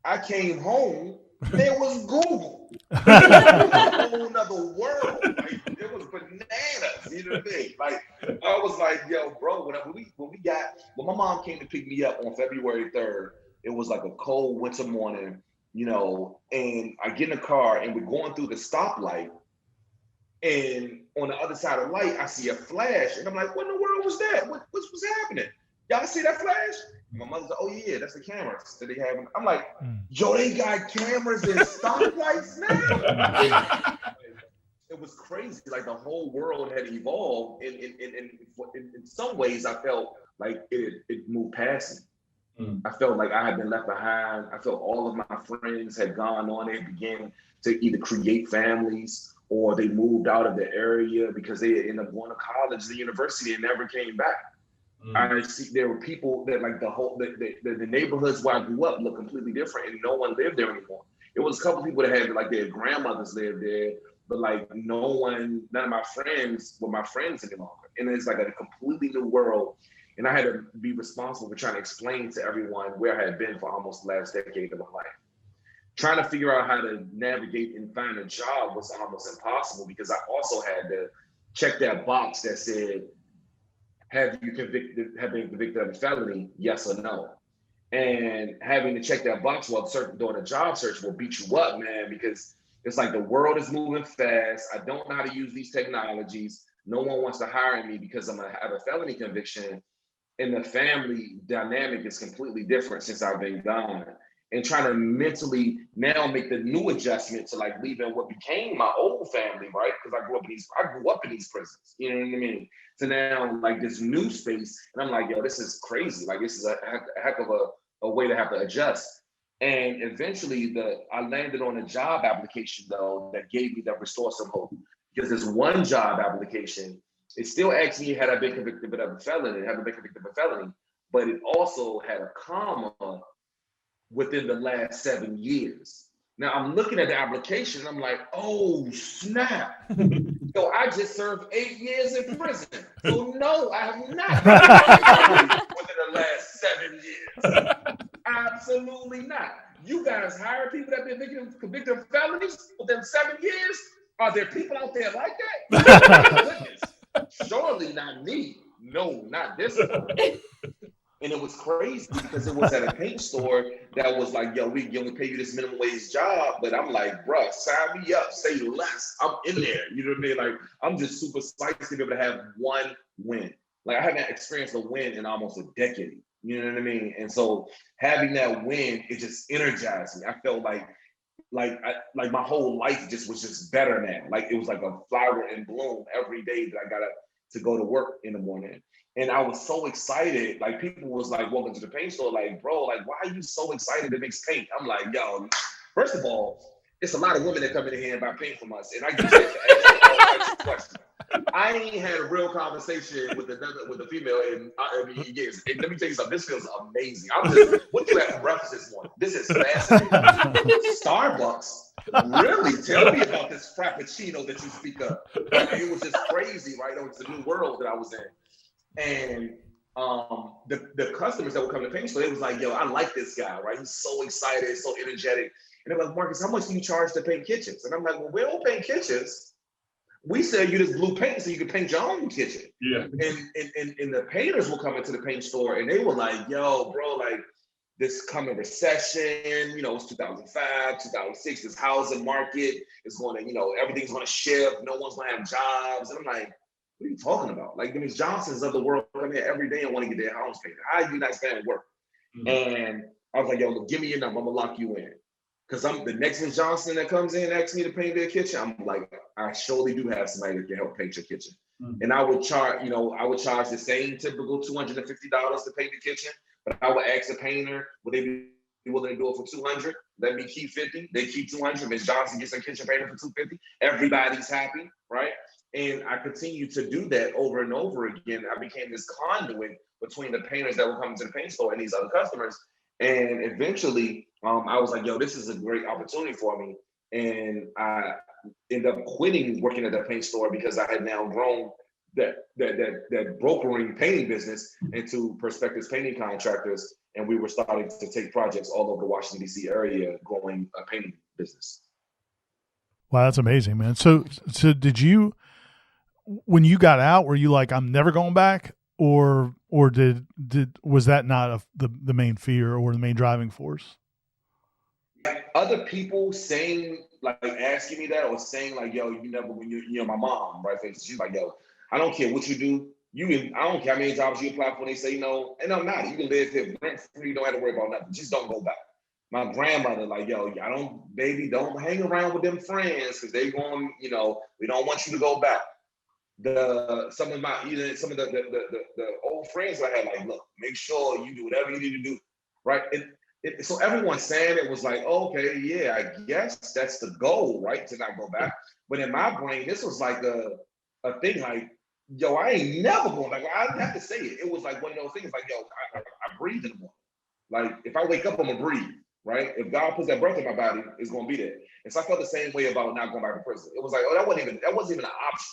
I came home, there was Google. It was a whole nother world. Like, it was bananas, you know what I mean? Like, I was like, yo, bro, when my mom came to pick me up on February 3rd, it was like a cold winter morning, and I get in the car and we're going through the stoplight, and on the other side of the light, I see a flash, and I'm like, what in the world was that? What's happening? Y'all see that flash? My mother's like, oh yeah, that's the cameras that they have. I'm like, yo, they got cameras and stoplights now? It was crazy. Like the whole world had evolved. In some ways, I felt like it moved past me. I felt like I had been left behind. I felt all of my friends had gone on. They began to either create families or they moved out of the area because they ended up going to college, the university, and never came back. I see there were people that like the neighborhoods where I grew up looked completely different and no one lived there anymore. It was a couple people that had like their grandmothers lived there, but like none of my friends were my friends any longer. And it's like a completely new world. And I had to be responsible for trying to explain to everyone where I had been for almost the last decade of my life. Trying to figure out how to navigate and find a job was almost impossible because I also had to check that box that said, have been convicted of a felony, yes or no? And having to check that box while doing a job search will beat you up, man, because it's like the world is moving fast. I don't know how to use these technologies. No one wants to hire me because I have a felony conviction. And the family dynamic is completely different since I've been gone. And trying to mentally now make the new adjustment to like leaving what became my old family, right? Because I grew up in these prisons, you know what I mean? So now like this new space, and I'm like, yo, this is crazy. Like this is a heck of a way to have to adjust. And eventually I landed on a job application though that gave me that restore some hope. Because this one job application, it still asked me had I been convicted of a felony, but it also had a comma within the last 7 years. Now I'm looking at the application, I'm like, oh snap. So I just served 8 years in prison. So no, I have not within the last 7 years. Absolutely not. You guys hire people that have been convicted of felonies within 7 years? Are there people out there like that? Oh, my goodness. Surely not me. No, not this one. And it was crazy because it was at a paint store that was like, yo, we only pay you this minimum wage job. But I'm like, bruh, sign me up, say less. I'm in there. You know what I mean? Like, I'm just super psyched to be able to have one win. Like I haven't experienced a win in almost a decade. You know what I mean? And so having that win, it just energized me. I felt like my whole life just was just better now. Like it was like a flower in bloom every day that I got up to go to work in the morning. And I was so excited. Like people was like walking to the paint store, like, bro, like, why are you so excited to mix paint? I'm like, yo, first of all, it's a lot of women that come in here and buy paint from us. And I get to ask all types of questions. I ain't had a real conversation with a female in years. And let me tell you something. This feels amazing. What you had for breakfast this morning? This is fascinating. Starbucks. Really? Tell me about this frappuccino that you speak of. Like, it was just crazy, right? It was a new world that I was in. And the customers that would come to the paint store, they was like, yo, I like this guy, right? He's so excited, so energetic. And they're like, Marcus, how much do you charge to paint kitchens? And I'm like, well, we don't paint kitchens. We sell you this blue paint so you can paint your own kitchen. Yeah. And the painters will come into the paint store and they were like, yo, bro, like this coming recession, you know, it's 2005, 2006, this housing market is going to, you know, everything's going to shift. No one's going to have jobs. And I'm like, what are you talking about? Like, Ms. Johnsons of the world come here every day and want to get their homes painted. How are you not staying at work? Mm-hmm. And I was like, yo, look, give me your number. I'm going to lock you in. Because I'm the next Ms. Johnson that comes in and asks me to paint their kitchen. I'm like, I surely do have somebody that can help paint your kitchen. Mm-hmm. And I would charge the same typical $250 to paint the kitchen, but I would ask a painter, would they be willing to do it for $200? Let me keep $50. They keep $200. Ms. Johnson gets a kitchen painter for $250. Everybody's happy, right? And I continue to do that over and over again. I became this conduit between the painters that were coming to the paint store and these other customers. And eventually, I was like, yo, this is a great opportunity for me. And I ended up quitting working at the paint store because I had now grown that brokering painting business into prospective painting contractors. And we were starting to take projects all over the Washington, D.C. area, growing a painting business. Wow, that's amazing, man. So did you, when you got out, were you like, I'm never going back? Or was that not the main fear or the main driving force? Other people saying, like asking me that or saying like, yo, you never, when you my mom, right? She's like, yo, I don't care what you do. I don't care how many jobs you apply for. They say, no, and I'm not. You can live here rent-free. You don't have to worry about nothing. Just don't go back. My grandmother, like, yo, don't hang around with them friends because they going, we don't want you to go back. Some of the old friends I had, like, look, make sure you do whatever you need to do, right? So everyone saying it was like, okay, yeah, I guess that's the goal, right? To not go back. But in my brain, this was like a thing like, yo, I ain't never going back. I have to say it. It was like one of those things like, yo, I breathe in the morning. Like if I wake up, I'm gonna breathe, right? If God puts that breath in my body, it's gonna be there. And so I felt the same way about not going back to prison. It was like, oh, that wasn't even an option.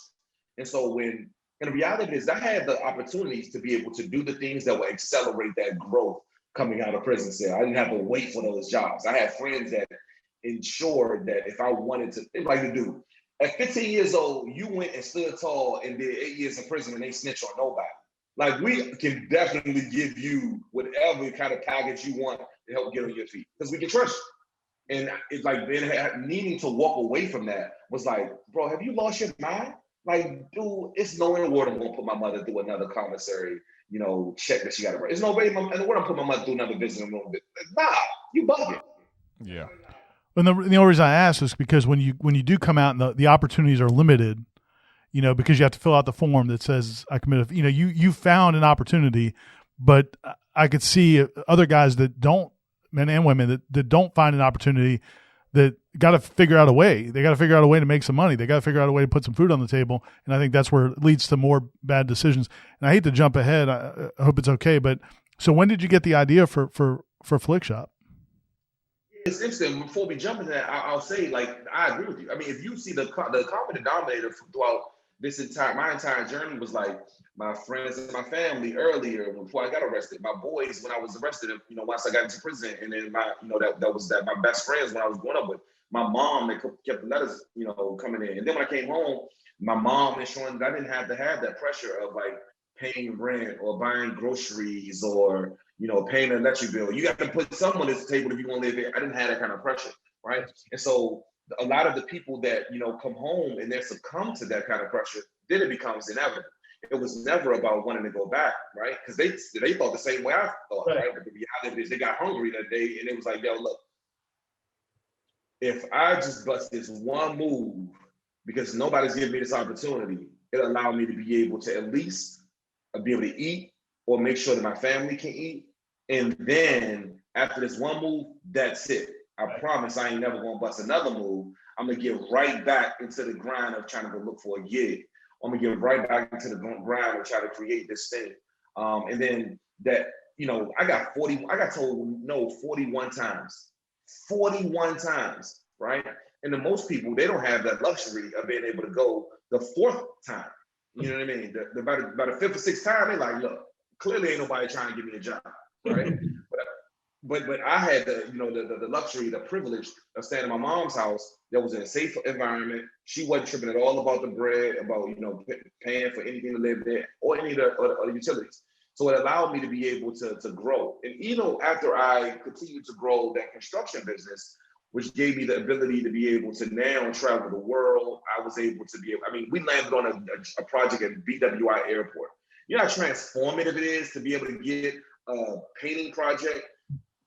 And so and the reality is I had the opportunities to be able to do the things that would accelerate that growth coming out of prison cell. I didn't have to wait for those jobs. I had friends that ensured that if I wanted to, they like to do. At 15 years old, you went and stood tall and did 8 years in prison and they snitch on nobody. Like we can definitely give you whatever kind of package you want to help get on your feet because we can trust you. And it's like then needing to walk away from that was like, bro, have you lost your mind? Like, dude, it's no in the world I'm gonna put my mother through another commissary, check that she got to write. There's no way in the world I'm putting my mother through another business. Nah, you bugging. Yeah. And the only reason I ask is because when you do come out and the opportunities are limited, because you have to fill out the form that says I committed, you found an opportunity, but I could see other guys that don't, men and women that don't find an opportunity that got to figure out a way. They got to figure out a way to make some money. They got to figure out a way to put some food on the table. And I think that's where it leads to more bad decisions. And I hate to jump ahead. I hope it's okay. But so when did you get the idea for Flikshop? It's interesting. Before we jump into that, I'll say, like, I agree with you. I mean, if you see the common denominator throughout my entire journey was like my friends and my family earlier before I got arrested. My boys when I was arrested, once I got into prison, and then my best friends when I was growing up with. My mom, they kept the letters, coming in. And then when I came home, my mom ensuring that I didn't have to have that pressure of like paying rent or buying groceries or, paying an electric bill. You got to put something on this table if you want to live here. I didn't have that kind of pressure, right? And so a lot of the people that, come home and they succumb to that kind of pressure, then it becomes inevitable. It was never about wanting to go back, right? Because they thought the same way I thought, right? But the reality is they got hungry that day, and it was like, yo, look, if I just bust this one move, because nobody's giving me this opportunity, it allowed me to be able to at least be able to eat or make sure that my family can eat. And then after this one move, that's it. I promise I ain't never gonna bust another move. I'm gonna get right back into the grind of trying to go look for a gig. I'm gonna get right back into the grind of trying to create this thing. And then that, I got told no 41 times. 41 times, right? And the most people, they don't have that luxury of being able to go the fourth time. You know what I mean? About the fifth or sixth time, they're like, look, clearly ain't nobody trying to give me a job, right? But I had the luxury, the privilege of staying in my mom's house that was in a safe environment. She wasn't tripping at all about the bread, about paying for anything to live there or any of the other utilities. So it allowed me to be able to grow. And after I continued to grow that construction business, which gave me the ability to be able to now travel the world, I was able to we landed on a project at BWI Airport. You know how transformative it is to be able to get a painting project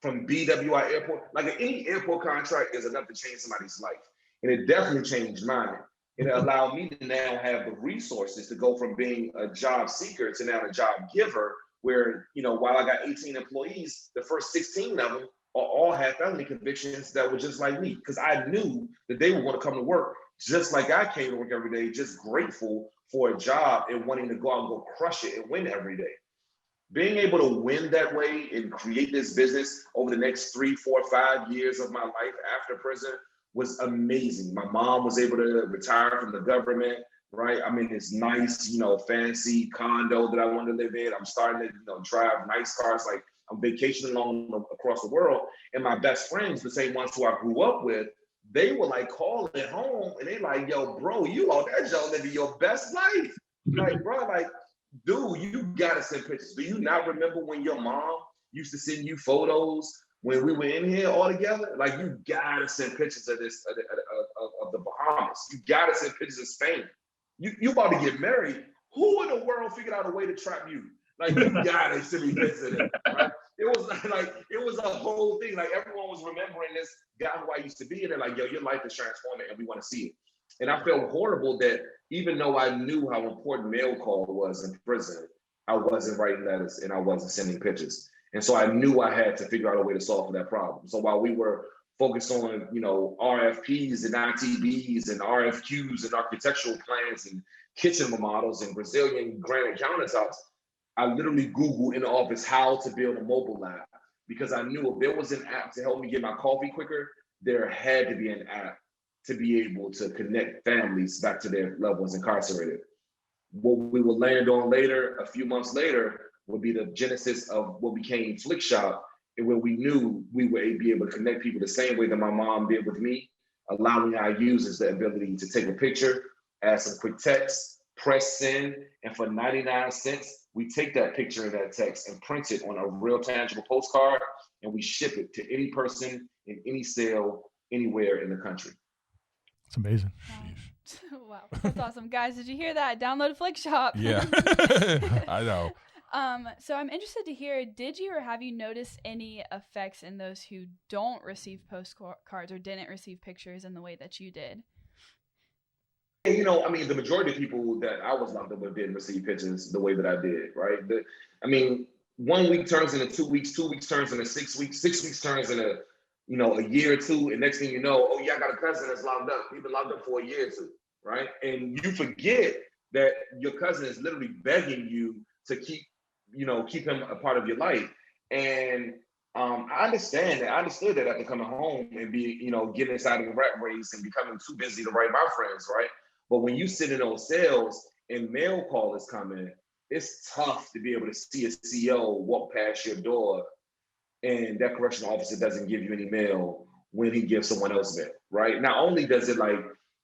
from BWI Airport? Like any airport contract is enough to change somebody's life. And it definitely changed mine. It allowed me to now have the resources to go from being a job seeker to now a job giver, where, while I got 18 employees, the first 16 of them all had felony convictions that were just like me, because I knew that they were going to come to work just like I came to work every day, just grateful for a job and wanting to go out and go crush it and win every day. Being able to win that way and create this business over the next 3, 4, 5 years of my life after prison was amazing. My mom was able to retire from the government, right? I'm in this nice, fancy condo that I wanted to live in. I'm starting to, drive nice cars. Like, I'm vacationing across the world. And my best friends, the same ones who I grew up with, they were like calling home and they like, yo, bro, you on that job living your best life. Like, bro, like, dude, you gotta send pictures. Do you not remember when your mom used to send you photos when we were in here all together? Like, you gotta send pictures of this, of the Bahamas. You gotta send pictures of Spain. You about to get married. Who in the world figured out a way to trap you? Like, you gotta send me pictures of it, right? It was a whole thing. Like, everyone was remembering this guy who I used to be, and they're like, yo, your life is transforming and we want to see it. And I felt horrible that even though I knew how important mail call was in prison, I wasn't writing letters and I wasn't sending pictures. And so I knew I had to figure out a way to solve that problem. So while we were focused on, RFPs and ITBs and RFQs and architectural plans and kitchen remodels and Brazilian granite countertops, I literally Googled in the office how to build a mobile app, because I knew if there was an app to help me get my coffee quicker, there had to be an app to be able to connect families back to their loved ones incarcerated. What we will land on later, a few months later, would be the genesis of what became Flikshop, and where we knew we would be able to connect people the same way that my mom did with me, allowing our users the ability to take a picture, add some quick text, press send, and for 99 cents, we take that picture and that text and print it on a real tangible postcard, and we ship it to any person in any cell anywhere in the country. It's amazing. Wow, that's awesome, guys! Did you hear that? Download Flikshop. Yeah, I know. So I'm interested to hear, did you or have you noticed any effects in those who don't receive postcards or didn't receive pictures in the way that you did? The majority of people that I was locked up with didn't receive pictures the way that I did, right? 1 week turns into 2 weeks, 2 weeks turns into 6 weeks, 6 weeks turns into, a year or two, and next thing you know, oh yeah, I got a cousin that's locked up. He's been locked up for a year or two, right? And you forget that your cousin is literally begging you to keep him a part of your life. And I understand that. I understood that after coming home and getting inside of the rat race and becoming too busy to write my friends, right? But when you sit in those cells and mail call is coming, it's tough to be able to see a CO walk past your door and that correctional officer doesn't give you any mail when he gives someone else mail, right? Not only does it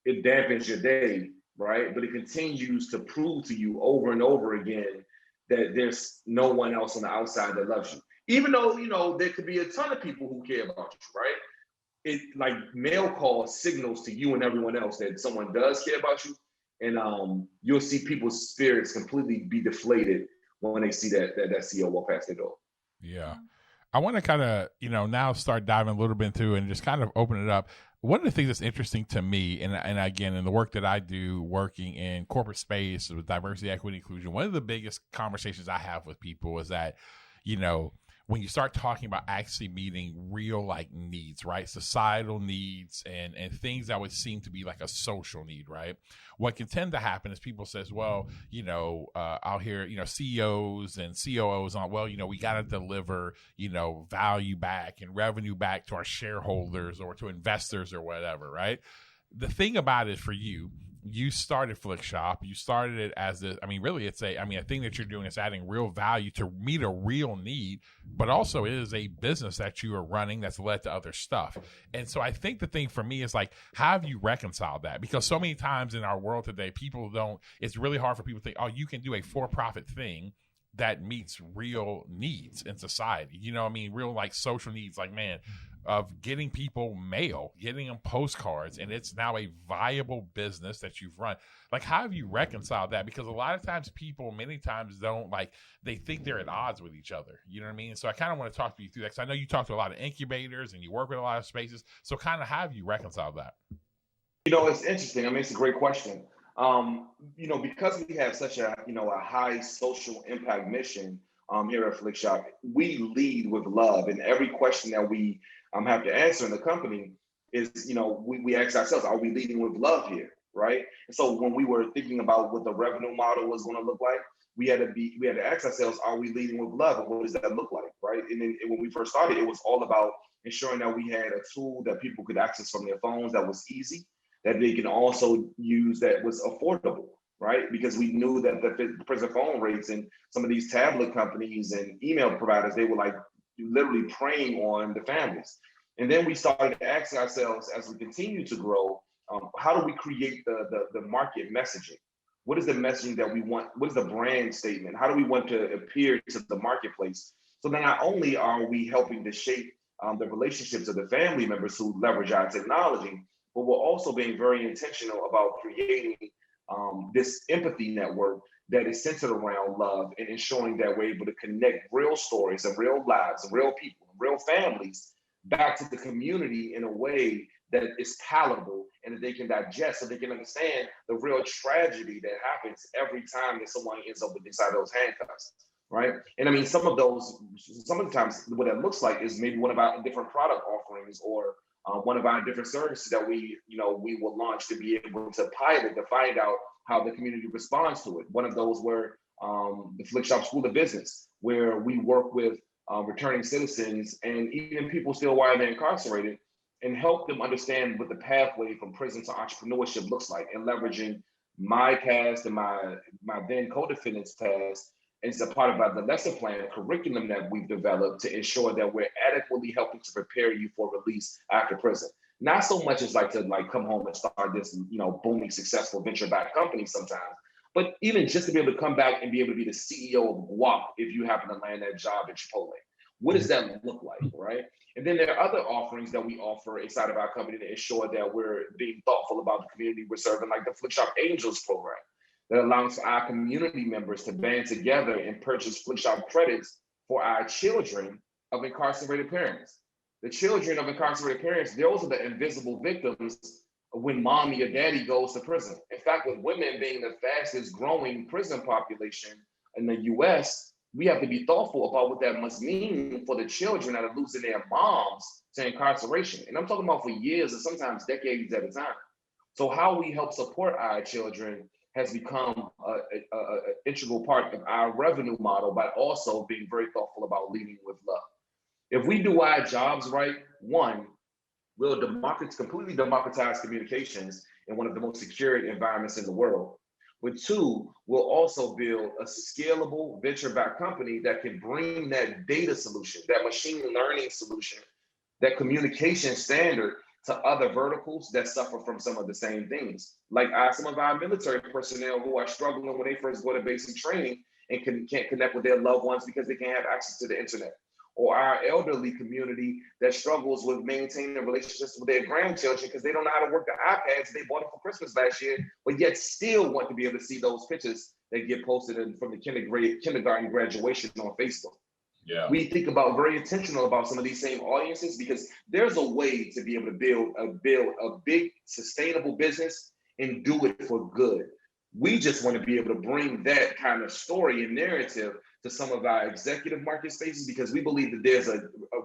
it dampens your day, right? But it continues to prove to you over and over again that there's no one else on the outside that loves you. Even though, there could be a ton of people who care about you, right? It mail call signals to you and everyone else that someone does care about you. And you'll see people's spirits completely be deflated when they see that CEO walk past their door. Yeah. I want to kind of, now start diving a little bit into and just kind of open it up. One of the things that's interesting to me, and again, in the work that I do, working in corporate space with diversity, equity, inclusion, one of the biggest conversations I have with people is that, when you start talking about actually meeting real like needs, right? Societal needs and things that would seem to be like a social need, right? What can tend to happen is people says, well, I'll hear, CEOs and COOs on, well, we got to deliver, value back and revenue back to our shareholders or to investors or whatever, right? The thing about it for you started Flikshop. You started it as really it's a thing that you're doing is adding real value to meet a real need, but also it is a business that you are running that's led to other stuff. And so I think the thing for me is like, how have you reconciled that? Because so many times in our world today, it's really hard for people to think, oh, you can do a for-profit thing that meets real needs in society. Real like social needs, like, man, of getting people mail, getting them postcards, and it's now a viable business that you've run. Like, how have you reconciled that? Because a lot of times people many times don't they think they're at odds with each other. You know what I mean? So I kind of want to talk to you through that, because I know you talk to a lot of incubators and you work with a lot of spaces. So kind of how have you reconciled that? It's interesting. It's a great question. Because we have such a high social impact mission here at Flikshop, we lead with love. And every question that we have to answer in the company is, we ask ourselves, are we leading with love here, right? And so when we were thinking about what the revenue model was going to look like, we had to ask ourselves, are we leading with love, and what does that look like, right? And then when we first started, it was all about ensuring that we had a tool that people could access from their phones that was easy, that they can also use that was affordable, right? Because we knew that the prison phone rates and some of these tablet companies and email providers, they were like literally preying on the families. And then we started asking ourselves, as we continue to grow, how do we create the market messaging? What is the messaging that we want? What is the brand statement? How do we want to appear to the marketplace? So then not only are we helping to shape the relationships of the family members who leverage our technology, but we're also being very intentional about creating this empathy network that is centered around love and ensuring that we're able to connect real stories and real lives and real people and real families back to the community in a way that is palatable and that they can digest, so they can understand the real tragedy that happens every time that someone ends up inside those handcuffs, right? And some of the times what that looks like is maybe one of our different product offerings or one of our different services that we will launch to be able to pilot to find out how the community responds to it. One of those were the Flikshop School of Business, where we work with returning citizens and even people still while they're incarcerated, and help them understand what the pathway from prison to entrepreneurship looks like, and leveraging my past and my then co-defendant's past as a part of the lesson plan curriculum that we've developed to ensure that we're adequately helping to prepare you for release after prison. Not so much as to come home and start this, booming, successful venture-backed company sometimes, but even just to be able to come back and be able to be the CEO of Guap if you happen to land that job at Chipotle. What does that look like, right? And then there are other offerings that we offer inside of our company to ensure that we're being thoughtful about the community we're serving, like the Flikshop Angels program, that allows our community members to band together and purchase Flikshop credits for our children of incarcerated parents. The children of incarcerated parents, those are the invisible victims when mommy or daddy goes to prison. In fact, with women being the fastest growing prison population in the US, we have to be thoughtful about what that must mean for the children that are losing their moms to incarceration. And I'm talking about for years and sometimes decades at a time. So how we help support our children has become an integral part of our revenue model, but also being very thoughtful about leading with love. If we do our jobs right, one, we'll completely democratize communications in one of the most secure environments in the world. But two, we'll also build a scalable venture-backed company that can bring that data solution, that machine learning solution, that communication standard to other verticals that suffer from some of the same things. Like some of our military personnel who are struggling when they first go to basic training and can't connect with their loved ones because they can't have access to the internet. or our elderly community that struggles with maintaining relationships with their grandchildren because they don't know how to work the iPads they bought it for Christmas last year, but yet still want to be able to see those pictures that get posted from the kindergarten graduation on Facebook. Yeah. We think about very intentional about some of these same audiences because there's a way to be able to build a big sustainable business and do it for good. We just want to be able to bring that kind of story and narrative to some of our executive market spaces because we believe that there's a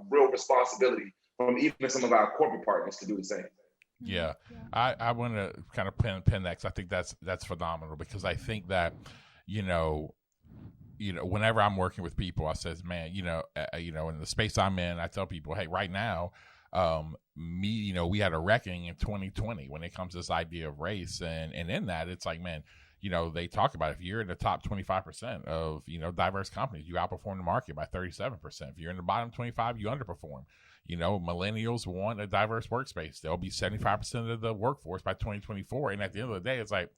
real responsibility from even some of our corporate partners to do the same. Yeah. I want to kind of pin that because I think that's phenomenal because I think that, whenever I'm working with people, I says, man, in the space I'm in, I tell people, hey, right now, we had a reckoning in 2020 when it comes to this idea of race. And in that, it's like, man, they talk about if you're in the top 25% of, diverse companies, you outperform the market by 37%. If you're in the bottom 25, you underperform. Millennials want a diverse workspace. They'll be 75% of the workforce by 2024. And at the end of the day, it's like,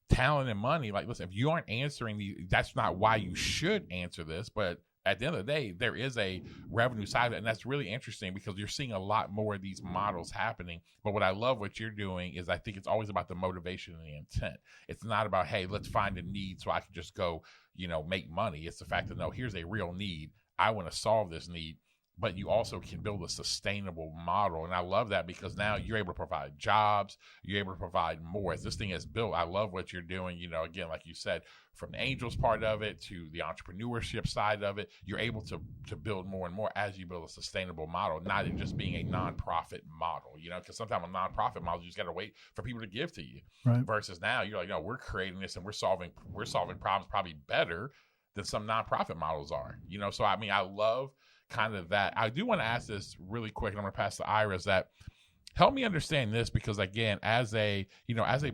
talent and money, like, listen, if you aren't answering that's not why you should answer this, but at the end of the day, there is a revenue side of it, and that's really interesting because you're seeing a lot more of these models happening. But what I love what you're doing is I think it's always about the motivation and the intent. It's not about, hey, let's find a need so I can just go, make money. It's the fact that, no, here's a real need. I want to solve this need. But you also can build a sustainable model. And I love that because now you're able to provide jobs. You're able to provide more. As this thing is built, I love what you're doing. Again, like you said, from the angels part of it to the entrepreneurship side of it, you're able to build more and more as you build a sustainable model, not in just being a nonprofit model, because sometimes a nonprofit model, you just got to wait for people to give to you. Right. Versus now you're like, no, we're creating this and we're solving problems probably better than some nonprofit models are, so I love kind of that. I do want to ask this really quick, and I'm going to pass to Ira, that help me understand this because, again, as a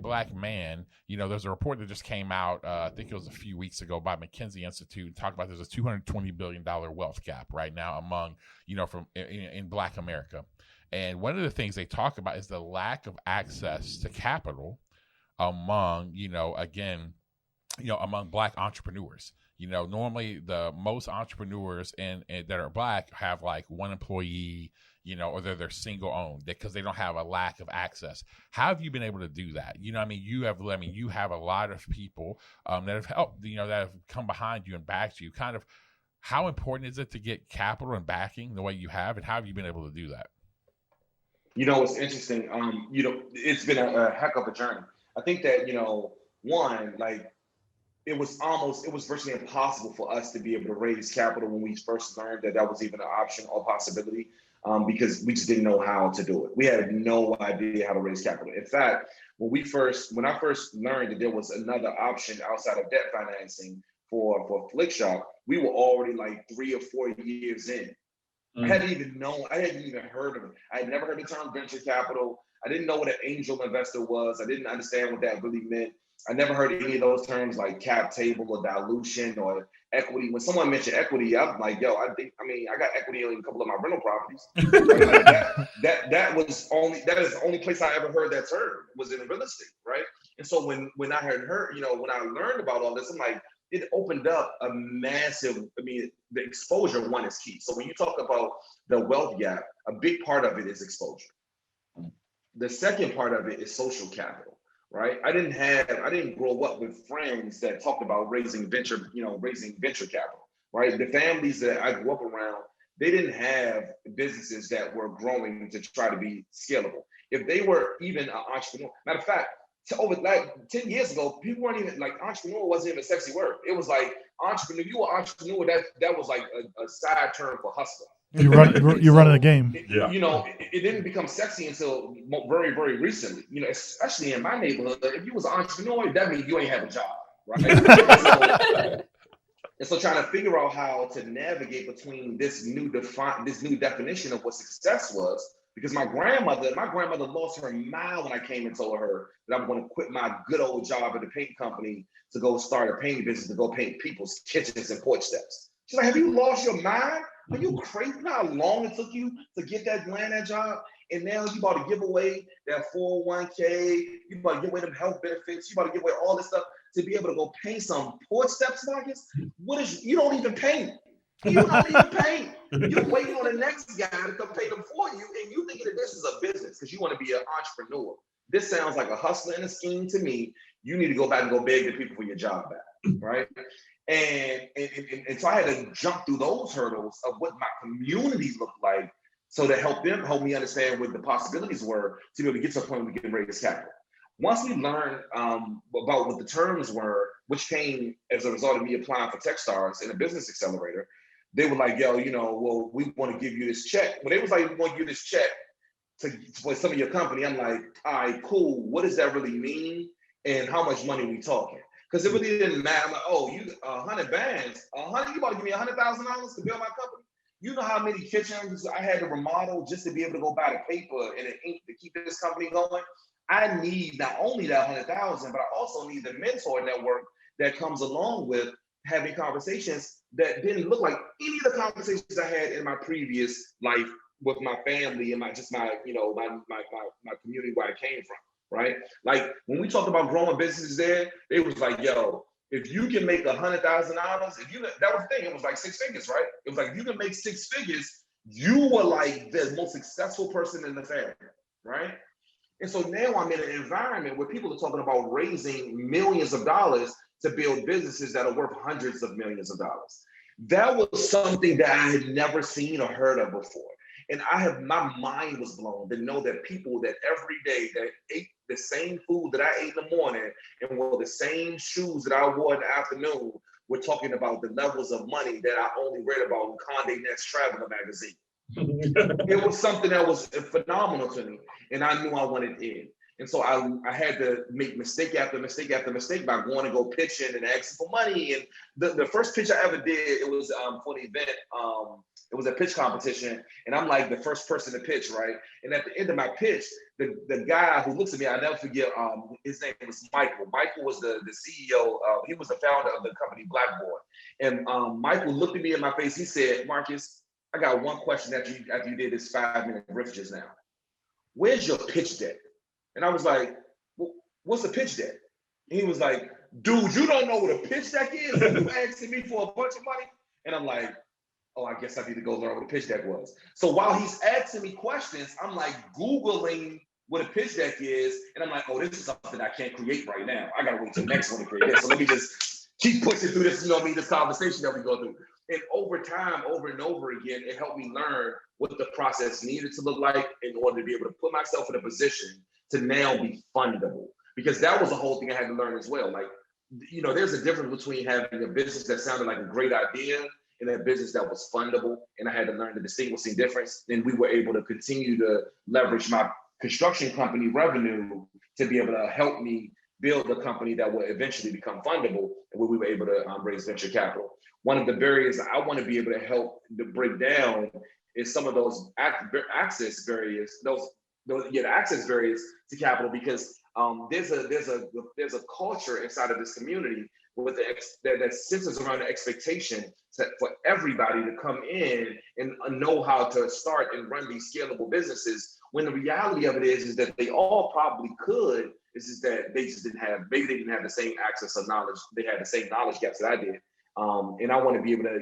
black man, there's a report that just came out, I think it was a few weeks ago by McKinsey Institute, talking about there's a $220 billion wealth gap right now among, in black America. And one of the things they talk about is the lack of access to capital among, among black entrepreneurs. Normally the most entrepreneurs that are black have like one employee, or they're single owned because they don't have a lack of access. How have you been able to do that? You have a lot of people that have helped, that have come behind you and backed you. Kind of how important is it to get capital and backing the way you have, and how have you been able to do that? It's interesting. It's been a heck of a journey. I think that, it was virtually impossible for us to be able to raise capital when we first learned that was even an option or possibility, because we just didn't know how to do it. We had no idea how to raise capital. In fact, when I first learned that there was another option outside of debt financing for Flikshop, we were already like 3 or 4 years in. I hadn't even heard of it. I had never heard the term venture capital. I didn't know what an angel investor was. I didn't understand what that really meant. I never heard any of those terms like cap table or dilution or equity. When someone mentioned equity, I'm like, I got equity in a couple of my rental properties. That is the only place I ever heard that term was in real estate, right? And so when I heard, when I learned about all this, I'm like, it opened up a massive, the exposure one is key. So when you talk about the wealth gap, a big part of it is exposure. The second part of it is social capital. Right. I didn't grow up with friends that talked about raising venture capital. Right. The families that I grew up around, they didn't have businesses that were growing to try to be scalable. If they were even an entrepreneur, matter of fact, over like 10 years ago, people weren't even like entrepreneur wasn't even a sexy word. It was like entrepreneur. You were entrepreneur. That was like a side term for hustler. You're running a game. It didn't become sexy until very, very recently. Especially in my neighborhood, if you was an entrepreneur, that means you ain't have a job, right? And so trying to figure out how to navigate between this new definition of what success was, because my grandmother lost her mind when I came and told her that I'm going to quit my good old job at the paint company to go start a painting business to go paint people's kitchens and porch steps. She's like, have you lost your mind? Are you crazy? You know how long it took you to land that job? And now you about to give away that 401k, you about to give away them health benefits, you about to give away all this stuff to be able to go paint some porch steps, Marcus? You don't even paint. You don't even pay. You're waiting on the next guy to come pay them for you, and you thinking that this is a business because you want to be an entrepreneur. This sounds like a hustler and a scheme to me. You need to go back and go beg the people for your job back, right? And so I had to jump through those hurdles of what my community looked like, so to help me understand what the possibilities were to be able to get to a point where we can raise capital. Once we learned about what the terms were, which came as a result of me applying for Techstars in a business accelerator, they were like, yo, well, we want to give you this check. When they was like, we want to give you this check for some of your company, I'm like, all right, cool. What does that really mean? And how much money are we talking? Because it really didn't matter. I'm like, oh, you 100 bands, 100, you about to give me $100,000 to build my company? You know how many kitchens I had to remodel just to be able to go buy the paper and the ink to keep this company going? I need not only that 100,000, but I also need the mentor network that comes along with having conversations that didn't look like any of the conversations I had in my previous life with my family and my community where I came from, right? Like when we talked about growing businesses there, it was like, yo, if you can make $100,000, that was the thing. It was like 6 figures, right? It was like, if you can make 6 figures, you were like the most successful person in the family, right? And so now I'm in an environment where people are talking about raising millions of dollars to build businesses that are worth hundreds of millions of dollars. That was something that I had never seen or heard of before. And my mind was blown to know that people that every day that ate the same food that I ate in the morning and wore the same shoes that I wore in the afternoon were talking about the levels of money that I only read about in Condé Nast Traveler magazine. It was something that was phenomenal to me, and I knew I wanted in. And so I had to make mistake after mistake after mistake by going to go pitch in and asking for money. And the first pitch I ever did, it was for an event. It was a pitch competition, and I'm like the first person to pitch, right? And at the end of my pitch, the guy who looks at me, I'll never forget, his name was Michael. Michael was the CEO, he was the founder of the company Blackboard. And Michael looked at me in my face, he said, Marcus, I got one question after you did this 5-minute riff just now. Where's your pitch deck? And I was like, what's a pitch deck? And he was like, dude, you don't know what a pitch deck is? You asking me for a bunch of money? And I'm like, oh, I guess I need to go learn what a pitch deck was. So while he's asking me questions, I'm like Googling what a pitch deck is. And I'm like, oh, this is something I can't create right now. I got to wait till next one to create this. So let me just keep pushing through this, this conversation that we go through. And over time, over and over again, it helped me learn what the process needed to look like in order to be able to put myself in a position to now be fundable. Because that was the whole thing I had to learn as well. Like, there's a difference between having a business that sounded like a great idea and a business that was fundable. And I had to learn the distinguishing difference. And we were able to continue to leverage my construction company revenue to be able to help me build a company that would eventually become fundable, and where we were able to raise venture capital. One of the barriers I want to be able to help to break down is some of those access barriers, the access barriers to capital, because there's a culture inside of this community with that centers around the expectation for everybody to come in and know how to start and run these scalable businesses. When the reality of it is that they all probably could. It's just that they just didn't have the same access of knowledge. They had the same knowledge gaps that I did. And I want to be able to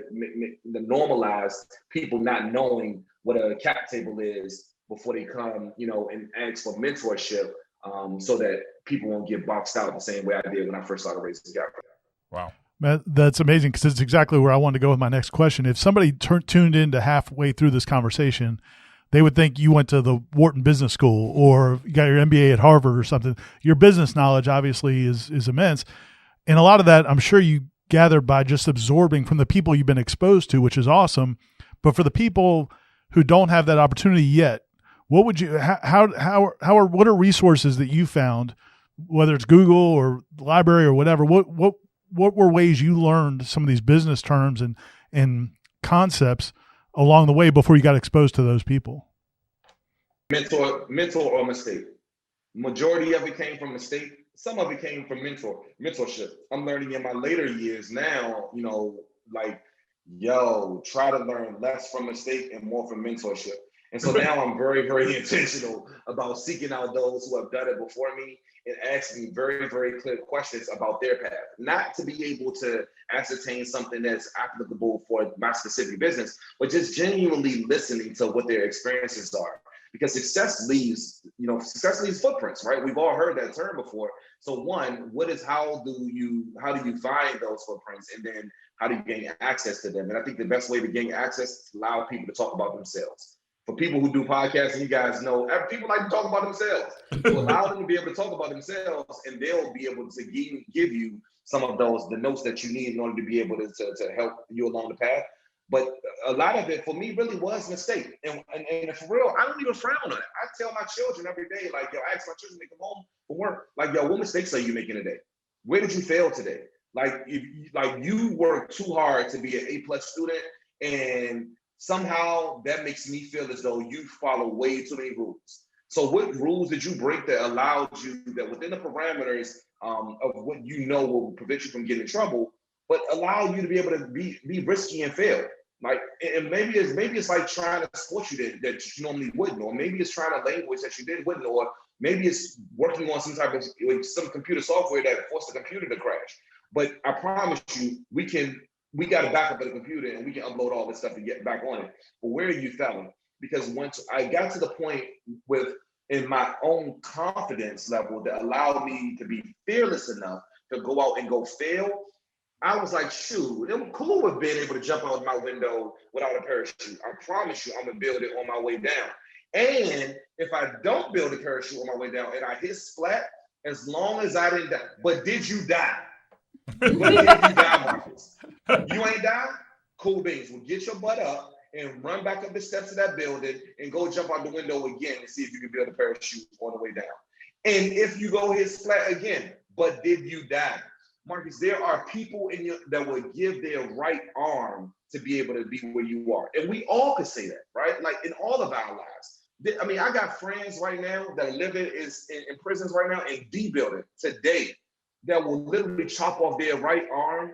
normalize people not knowing what a cap table is before they come, and ask for mentorship, so that people won't get boxed out the same way I did when I first started raising capital. Wow. That's amazing, because it's exactly where I wanted to go with my next question. If somebody tuned into halfway through this conversation, they would think you went to the Wharton Business School or you got your MBA at Harvard or something. Your business knowledge obviously is immense. And a lot of that, I'm sure you gathered by just absorbing from the people you've been exposed to, which is awesome. But for the people who don't have that opportunity yet, what would you, what are resources that you found, whether it's Google or the library or whatever, what were ways you learned some of these business terms and concepts along the way before you got exposed to those people? Mentor or mistake. Majority of it came from mistake. Some of it came from mentorship. I'm learning in my later years now, try to learn less from mistake and more from mentorship. And so now I'm very, very intentional about seeking out those who have done it before me and asking very, very clear questions about their path, not to be able to ascertain something that's applicable for my specific business, but just genuinely listening to what their experiences are. Because success leaves footprints, right? We've all heard that term before. So one, how do you find those footprints? And then how do you gain access to them? And I think the best way to gain access is to allow people to talk about themselves. For people who do podcasts, and you guys know, people like to talk about themselves. So allow them to be able to talk about themselves, and they'll be able to give you some of the notes that you need in order to be able to help you along the path. But a lot of it for me really was a mistake. And for real, I don't even frown on it. I tell my children every day, like, yo, I ask my children to come home from work, like, yo, what mistakes are you making today? Where did you fail today? Like, you work too hard to be an A+ student, and somehow that makes me feel as though you follow way too many rules. So what rules did you break that allowed you, that within the parameters of what you know will prevent you from getting in trouble, but allow you to be able to be risky and fail? Like, and maybe it's like trying to sport you that you normally wouldn't, or maybe it's trying a language that you wouldn't, or maybe it's working on some computer software that forced the computer to crash. But I promise you, we got a backup of the computer and we can upload all this stuff and get back on it. But where are you failing? Because once I got to the point in my own confidence level that allowed me to be fearless enough to go out and go fail, I was like, shoot, it was cool with being able to jump out my window without a parachute. I promise you, I'm gonna build it on my way down. And if I don't build a parachute on my way down and I hit splat, as long as I didn't die. But did you die? But did you die, Marcus? You ain't died? Cool beans. Well, get your butt up and run back up the steps of that building and go jump out the window again and see if you can build a parachute on the way down. And if you go hit splat again, but did you die? Marcus, there are people that would give their right arm to be able to be where you are. And we all could say that, right? Like in all of our lives. I mean, I got friends right now that are living in prisons right now in D building today that will literally chop off their right arm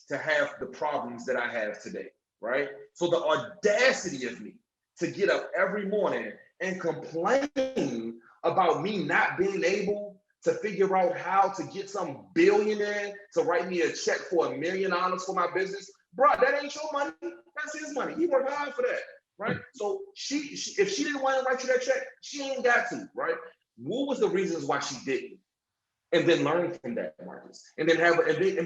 to have the problems that I have today, right? So the audacity of me to get up every morning and complain about me not being able to figure out how to get some billionaire to write me a check for $1 million for my business, bro, that ain't your money. That's his money. He worked hard for that, right? So she if she didn't want to write you that check, she ain't got to, right? What was the reasons why she didn't? And then learn from that, Marcus. And then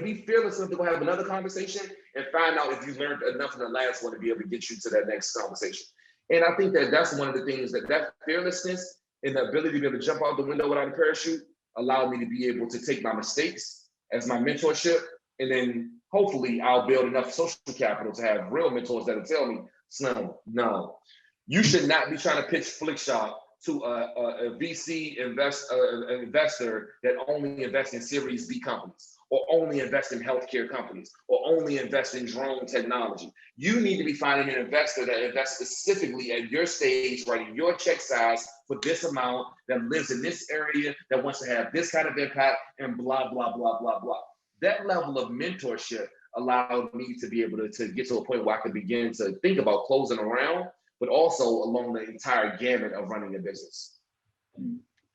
be fearless enough to go have another conversation and find out if you learned enough in the last one to be able to get you to that next conversation. And I think that's one of the things that fearlessness and the ability to be able to jump out the window without a parachute allowed me to be able to take my mistakes as my mentorship. And then hopefully I'll build enough social capital to have real mentors that'll tell me, Slim, no, you should not be trying to pitch Flikshop to a VC investor that only invests in Series B companies, or only invest in healthcare companies, or only invest in drone technology. You need to be finding an investor that invests specifically at your stage, writing your check size for this amount, that lives in this area, that wants to have this kind of impact, and blah, blah, blah, blah, blah. That level of mentorship allowed me to be able to get to a point where I could begin to think about closing around, but also along the entire gamut of running a business.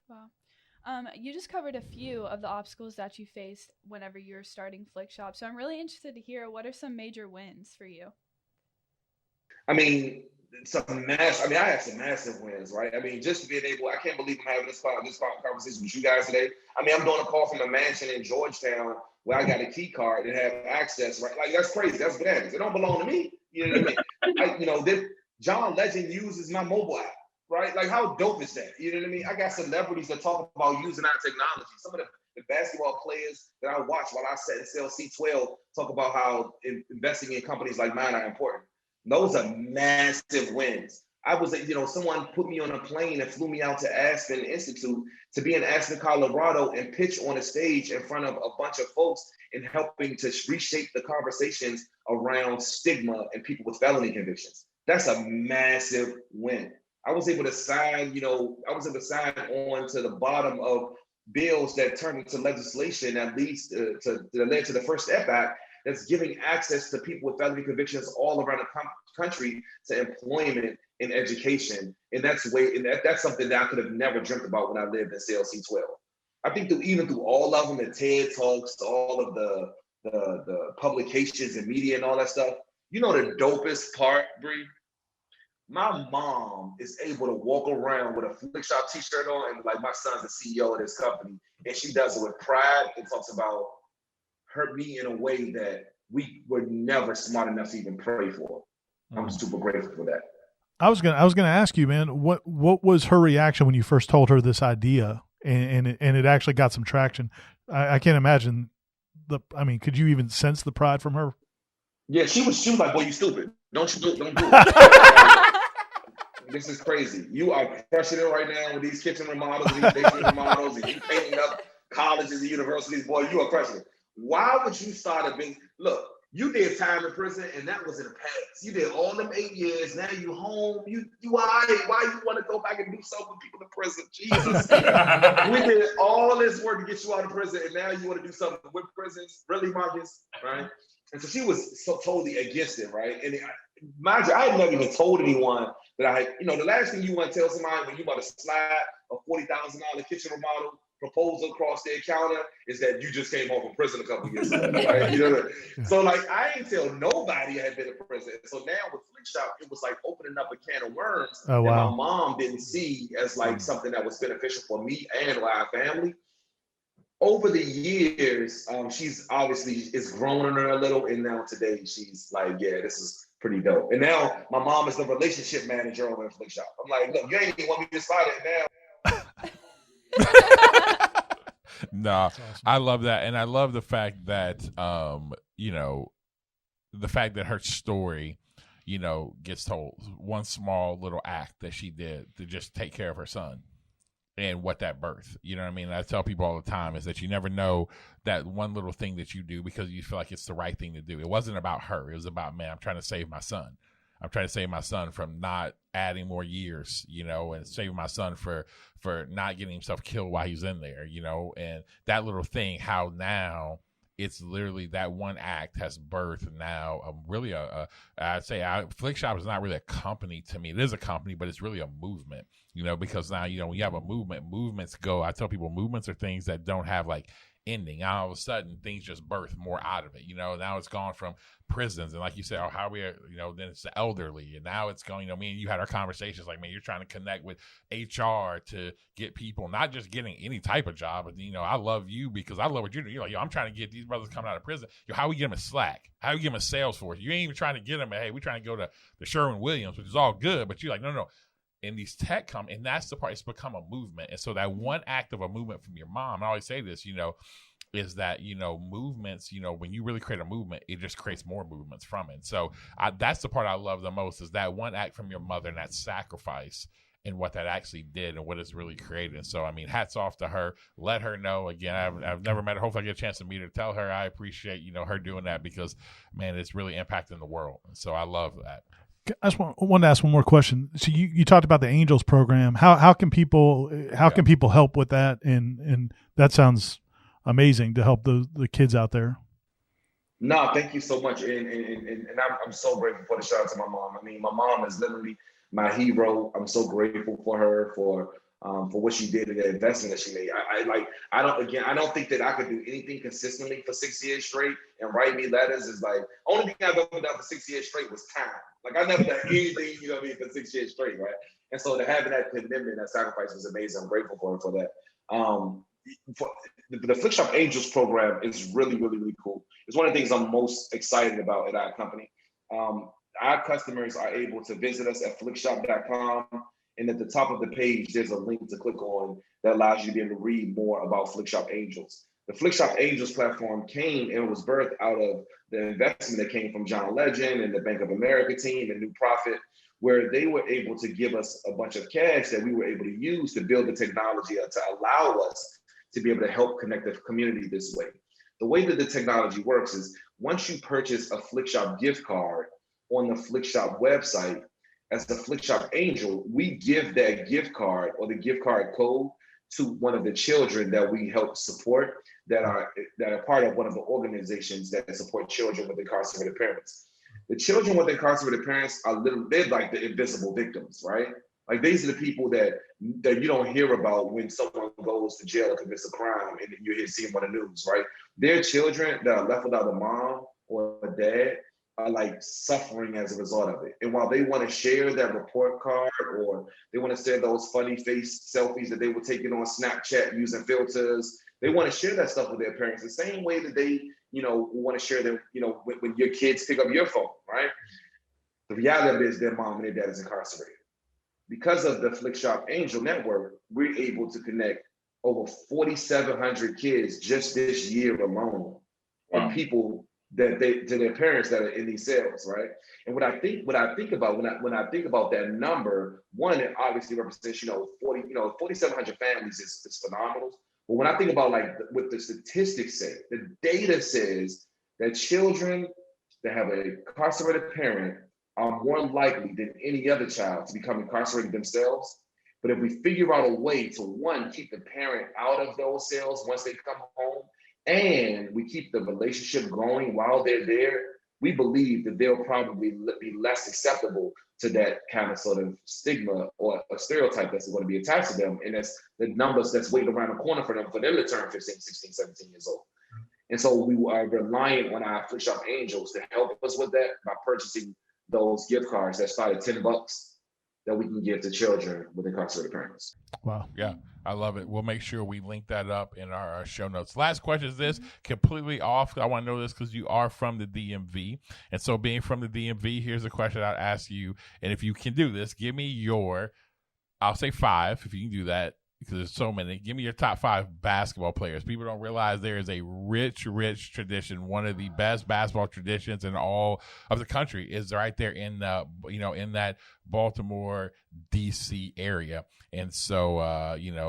Wow. You just covered a few of the obstacles that you faced whenever you were starting Flikshop. So I'm really interested to hear, what are some major wins for you? I mean, I had some massive wins, right? I mean, just being able, I can't believe I'm having this conversation with you guys today. I mean, I'm doing a call from a mansion in Georgetown where I got a key card and have access, right? Like, that's crazy. That's bananas. It don't belong to me. You know what I mean? John Legend uses my mobile app, right? Like, how dope is that? You know what I mean? I got celebrities that talk about using our technology. Some of the basketball players that I watch while I sell C12 talk about how investing in companies like mine are important. Those are massive wins. I was, someone put me on a plane and flew me out to Aspen Institute to be in Aspen, Colorado, and pitch on a stage in front of a bunch of folks and helping to reshape the conversations around stigma and people with felony convictions. That's a massive win. I was able to sign on to the bottom of bills that turned into legislation that led to the first step act that's giving access to people with felony convictions all around the country to employment in education. And that's something that I could have never dreamt about when I lived in CLC 12. I think even through all of them, the TED Talks, all of the publications and media and all that stuff, you know the dopest part, Bree? My mom is able to walk around with a Flikshop t-shirt on and like, my son's the CEO of this company. And she does it with pride and talks about me in a way that we were never smart enough to even pray for. I'm super grateful for that. I was gonna ask you, man, what was her reaction when you first told her this idea and it actually got some traction? I can't imagine could you even sense the pride from her? Yeah, she was like, "Boy, you stupid. Don't do it." This is crazy. You are crushing it right now with these kitchen remodels and these basement remodels, and you painting up colleges and universities. Boy, you are crushing it. Why would you start a business? Look, you did time in prison, and that was in the past. You did all them 8 years. Now you home. You all right. Why you want to go back and do something with people in prison? Jesus. We did all this work to get you out of prison, and now you want to do something with prisons? Really, Marcus? Right? And so she was so totally against it, right? And mind you, I had never even told anyone that the last thing you want to tell somebody when you about to slide a $40,000 kitchen remodel proposal across their counter is that you just came home from prison a couple years ago, right? So like, I ain't tell nobody I had been in prison. So now with Flikshop, it was like opening up a can of worms that my mom didn't see as like something that was beneficial for me and our family. Over the years, she's obviously is growing her a little, and now today she's like, yeah, this is pretty dope. And now my mom is the relationship manager over at Flikshop. I'm like, look, you ain't even want me to start it now. No, awesome. I love that, and I love the fact that the fact that her story, gets told. One small little act that she did to just take care of her son. And what that birth, you know what I mean? I tell people all the time is that you never know that one little thing that you do because you feel like it's the right thing to do. It wasn't about her. It was about, man, I'm trying to save my son. I'm trying to save my son from not adding more years, and save my son for not getting himself killed while he's in there, and that little thing, how now it's literally that one act has birthed now I'd say Flikshop is not really a company to me. It is a company, but it's really a movement, because now, when you have a movements go, I tell people movements are things that don't have like ending. All of a sudden things just birth more out of it. Now it's gone from prisons, and like you said, how we are, then it's the elderly, and now it's going, me and you had our conversations like, man, you're trying to connect with HR to get people not just getting any type of job, but I love you because I love what you're doing. You're like, I'm trying to get these brothers coming out of prison. How we get them a Slack? How we get them a Salesforce? You ain't even trying to get them hey, we're trying to go to the Sherwin-Williams, which is all good, but you're like, no. And these tech come, and that's the part. It's become a movement, and so that one act of a movement from your mom. I always say this, is that movements. When you really create a movement, it just creates more movements from it. So that's the part I love the most, is that one act from your mother and that sacrifice and what that actually did and what it's really created. And so, hats off to her. Let her know. Again, I've never met her. Hopefully I get a chance to meet her. Tell her I appreciate, her doing that, because, man, it's really impacting the world. And so I love that. I just want to ask one more question. So you talked about the Angels program. How can people help with that? And that sounds amazing to help the kids out there. No, thank you so much, and I'm so grateful for the shout out to my mom. My mom is literally my hero. I'm so grateful for her for what she did and the investment that she made. I don't think that I could do anything consistently for 6 years straight and write me letters. Is like, only thing I've ever done for 6 years straight was time. Like, I never done anything, for 6 years straight, right? And so to having that commitment, that sacrifice was amazing. I'm grateful for her for that. For the Flikshop Angels program is really, really, really cool. It's one of the things I'm most excited about at our company. Our customers are able to visit us at flikshop.com, and at the top of the page, there's a link to click on that allows you to be able to read more about Flikshop Angels. The Flikshop Angels platform came and was birthed out of the investment that came from John Legend and the Bank of America team and New Profit, where they were able to give us a bunch of cash that we were able to use to build the technology to allow us to be able to help connect the community this way. The way that the technology works is, once you purchase a Flikshop gift card on the Flikshop website, as the Flikshop Angel, we give that gift card or the gift card code to one of the children that we help support that are part of one of the organizations that support children with incarcerated parents. The children with incarcerated parents they're like the invisible victims, right? Like these are the people that you don't hear about when someone goes to jail or commits a crime and you hear seeing them on the news, right? Their children that are left without a mom or a dad are like suffering as a result of it. And while they want to share that report card or they want to share those funny face selfies that they were taking on Snapchat using filters, they want to share that stuff with their parents the same way that they, want to share them, when your kids pick up your phone, right? The reality of it is their mom and their dad is incarcerated. Because of the Flikshop Angel Network, we're able to connect over 4,700 kids just this year alone, and people to their parents that are in these cells, right? And what I think about when I think about that number, one, it obviously represents 4,700 families is phenomenal. But when I think about like what the statistics say, the data says that children that have an incarcerated parent are more likely than any other child to become incarcerated themselves. But if we figure out a way to, one, keep the parent out of those cells once they come home, and we keep the relationship growing while they're there, we believe that they'll probably be less acceptable to that kind of sort of stigma or a stereotype that's going to be attached to them. And that's the numbers that's waiting around the corner for them to turn 15, 16, 17 years old. And so we are reliant on our Flikshop Angels to help us with that by purchasing those gift cards that start at $10 that we can give to children with incarcerated parents. Wow. Yeah, I love it. We'll make sure we link that up in our show notes. Last question is this, completely off. I want to know this because you are from the DMV. And so being from the DMV, here's a question I'd ask you. And if you can do this, give me I'll say 5 if you can do that, because there's so many. Give me your top 5 basketball players. People don't realize there is a rich tradition. One of the best basketball traditions in all of the country is right there in in that Baltimore, DC area. And so,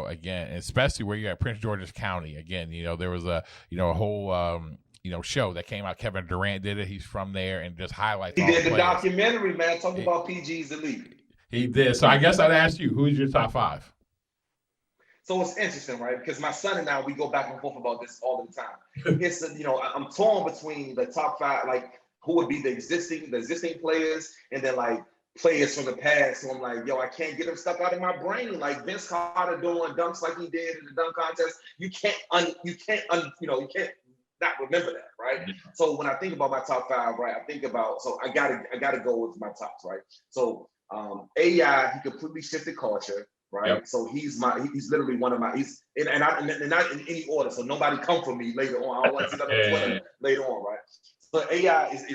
again, especially where you're at Prince George's County, again, there was a whole, show that came out. Kevin Durant did it. He's from there and just highlights. He did the documentary, man, talking about PG's elite. He did. So I guess I'd ask you, who's your top 5? So it's interesting, right? Because my son and I, we go back and forth about this all the time. It's I'm torn between the top 5, like who would be the existing players, and then like players from the past. So I'm like, I can't get them stuck out of my brain. Like Vince Carter doing dunks like he did in the dunk contest. You can't not remember that, right? Yeah. So when I think about my top 5, right, I gotta go with my tops, right? So AI, he completely shifted culture. Right, yep. So he's literally one of my and not in any order. So nobody come for me later on. I don't want to see that on Twitter later on, right? So AI he's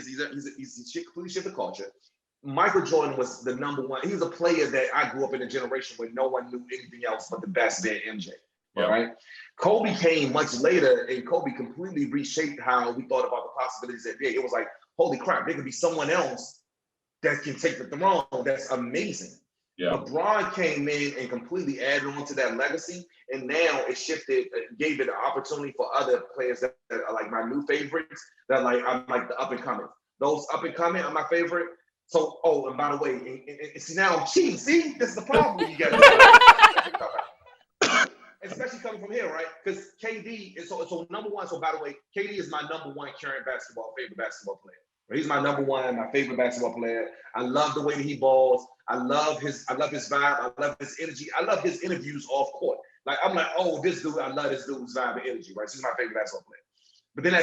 completely shifted culture. Michael Jordan was the number one. He was a player that I grew up in a generation where no one knew anything else but the best being MJ. Yep. Right. Kobe came much later, and Kobe completely reshaped how we thought about the possibilities of the NBA. It was like, holy crap, there could be someone else that can take the throne. That's amazing. Yeah. LeBron came in and completely added on to that legacy, and now it shifted, gave it an opportunity for other players that are like my new favorites, that I'm like the up and coming. Those up and coming are my favorite. So, and by the way, and see, now I'm cheating. See, this is the problem you get. Especially coming from here, right? Because KD is so number one. So by the way, KD is my number one current favorite basketball player. He's my number one, my favorite basketball player. I love the way that he balls. I love his vibe. I love his energy. I love his interviews off court. Like I'm like, this dude. I love this dude's vibe and energy. Right, so he's my favorite basketball player. But then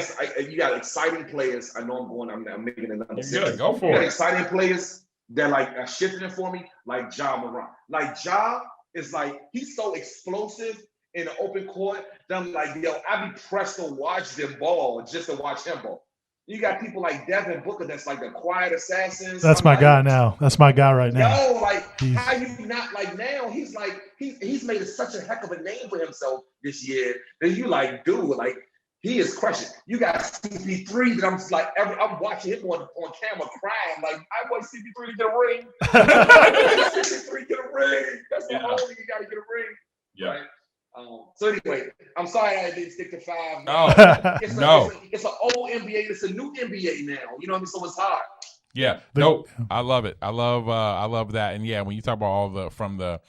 you got exciting players. I know I'm making it number 6. Good, go for it. Exciting players that are shifting it for me, like Ja Morant. Like Ja is like he's so explosive in the open court that I'm like, I'd be pressed to watch them ball just to watch him ball. You got people like Devin Booker that's like the quiet assassins. That's my guy now. That's my guy right now. How you not like now? He's like he's made such a heck of a name for himself this year that you like, dude, like he is crushing. You got CP3 that I'm just like I'm watching him on camera crying like I want CP3 to get a ring. CP3 get a ring. That's the only thing you got to get a ring. Yeah. Right? So anyway, I'm sorry I didn't stick to 5. It's an old NBA. It's a new NBA now. You know what I mean? So it's hard. Yeah. Nope. I love it. I love that. And yeah, when you talk about all from the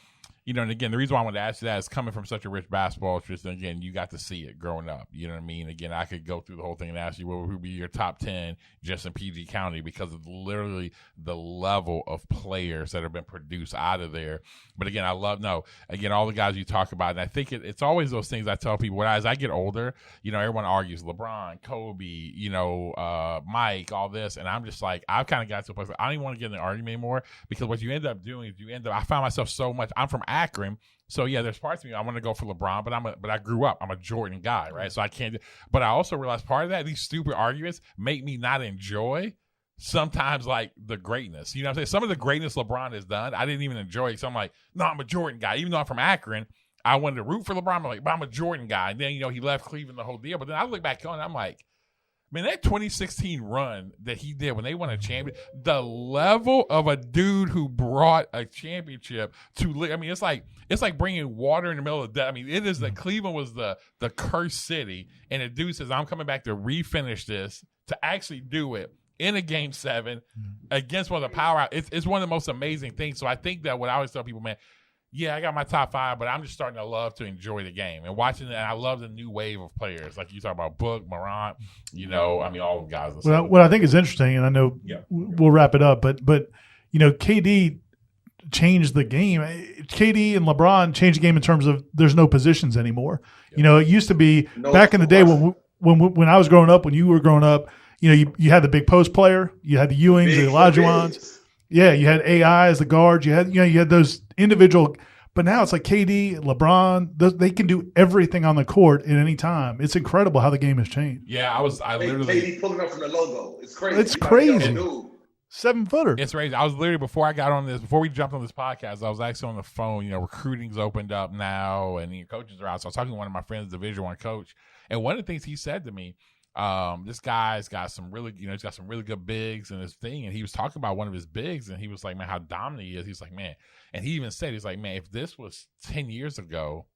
you know, and again, the reason why I wanted to ask you that is coming from such a rich basketball tradition. Again, you got to see it growing up. You know what I mean? Again, I could go through the whole thing and ask you what would be your top 10 just in PG County because of literally the level of players that have been produced out of there. But again, all the guys you talk about, and I think it's always those things I tell people. As I get older, you know, everyone argues LeBron, Kobe, you know, Mike, all this, and I'm just like, I've kind of got to a place where I don't even want to get in an argument anymore because what you end up doing is I find myself so much. I'm from Akron, so yeah, there's parts of me I want to go for LeBron, but I grew up. I'm a Jordan guy, right? So I can't. But I also realized part of that, these stupid arguments make me not enjoy sometimes like the greatness. You know what I'm saying? Some of the greatness LeBron has done, I didn't even enjoy it. So I'm like, no, I'm a Jordan guy. Even though I'm from Akron, I wanted to root for LeBron. I'm like, but I'm a Jordan guy. And then, you know, he left Cleveland, the whole deal. But then I look back on it, I'm like, man, that 2016 run that he did when they won a championship, the level of a dude who brought a championship to, I mean, it's like bringing water in the middle of the desert. I mean, it is that Cleveland was the cursed city, and the dude says, I'm coming back to refinish this, to actually do it in a game 7 against one of the power. It's one of the most amazing things. So I think that what I always tell people, man, yeah, I got my top 5, but I'm just starting to love to enjoy the game and watching it. And I love the new wave of players. Like you talk about Bullock, Morant, you know, I mean, all the guys. Well, what I think is interesting, and I know we'll wrap it up, but you know, KD changed the game. KD and LeBron changed the game in terms of there's no positions anymore. Yep. You know, it used to be back in the day when I was growing up, when you were growing up, you know, you had the big post player, you had the Ewings, the Olajuwons. Yeah, you had AI as the guards. You had those individual, but now it's like KD, LeBron. They can do everything on the court at any time. It's incredible how the game has changed. Yeah, I literally KD pulling up from the logo. It's crazy. It's crazy. 7-footer. It's crazy. I was literally before we jumped on this podcast, I was actually on the phone. You know, recruiting's opened up now, and the coaches are out. So I was talking to one of my friends, Division I coach, and one of the things he said to me. This guy's got some really, you know, he's got some really good bigs in his thing. And he was talking about one of his bigs and he was like, man, how dominant he is. He's like, man. And he even said, he's like, man, if this was 10 years ago,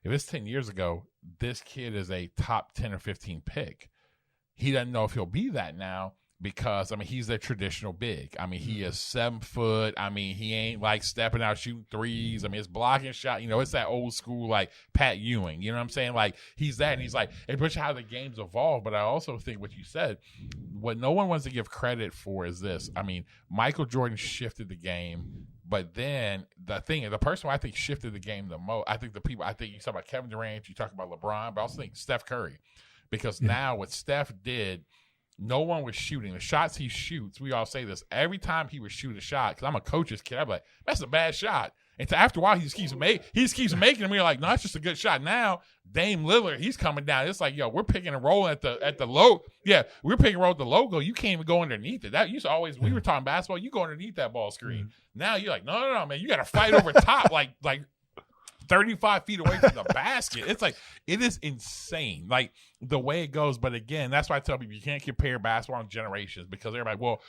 this kid is a top 10 or 15 pick. He doesn't know if he'll be that now because, I mean, he's a traditional big. I mean, he is 7 foot. I mean, he ain't like stepping out shooting threes. I mean, it's blocking shot. You know, it's that old school like Pat Ewing. You know what I'm saying? Like he's that, and he's like, it puts you how the game's evolved. But I also think what you said, what no one wants to give credit for is this. I mean, Michael Jordan shifted the game, but then the person who I think shifted the game the most, I think you talk about Kevin Durant, you talk about LeBron, but I also think Steph Curry, because now what Steph did. No one was shooting. The shots he shoots, we all say this, every time he would shoot a shot, because I'm a coach's kid, I'm like, that's a bad shot. And so after a while, he just keeps making them. We're like, no, it's just a good shot. Now, Dame Lillard, he's coming down. It's like, yo, we're picking and rolling at the low. Yeah, we're picking and roll at the logo. You can't even go underneath it. That used to always, we were talking basketball, you go underneath that ball screen. Now you're like, no, man, you got to fight over top like 35 feet away from the basket. It's like, it is insane, like the way it goes. But again, that's why I tell people you can't compare basketball in generations, because they're like, well,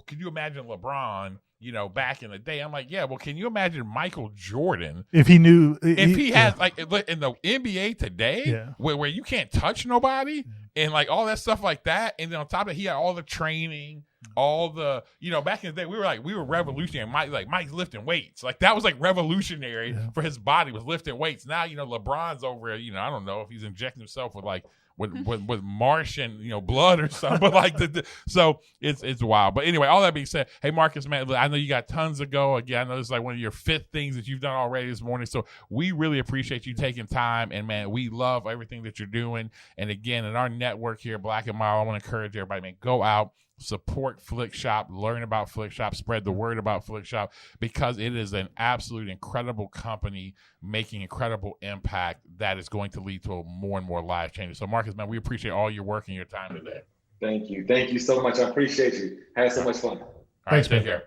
can you imagine LeBron, you know, back in the day? I'm like, yeah, well, can you imagine Michael Jordan if he knew, if he has like in the NBA today, where you can't touch nobody and like all that stuff like that, and then on top of it, he had all the training. All the, you know, back in the day, we were revolutionary. Mike's lifting weights. Like that was like revolutionary for his body, was lifting weights. Now, you know, LeBron's over, you know, I don't know if he's injecting himself with like with Martian, you know, blood or something, but like so it's wild. But anyway, all that being said, hey Marcus, man, I know you got tons to go. Again, I know this is like one of your 5th things that you've done already this morning. So we really appreciate you taking time, and man, we love everything that you're doing. And again, in our network here, Black and Mild, I want to encourage everybody, man, go out. Support Flikshop, learn about Flikshop, spread the word about Flikshop, because it is an absolute incredible company making incredible impact that is going to lead to more and more life changes. So Marcus, man, we appreciate all your work and your time today. Thank you so much. I appreciate you. Had so much fun. All right, take care.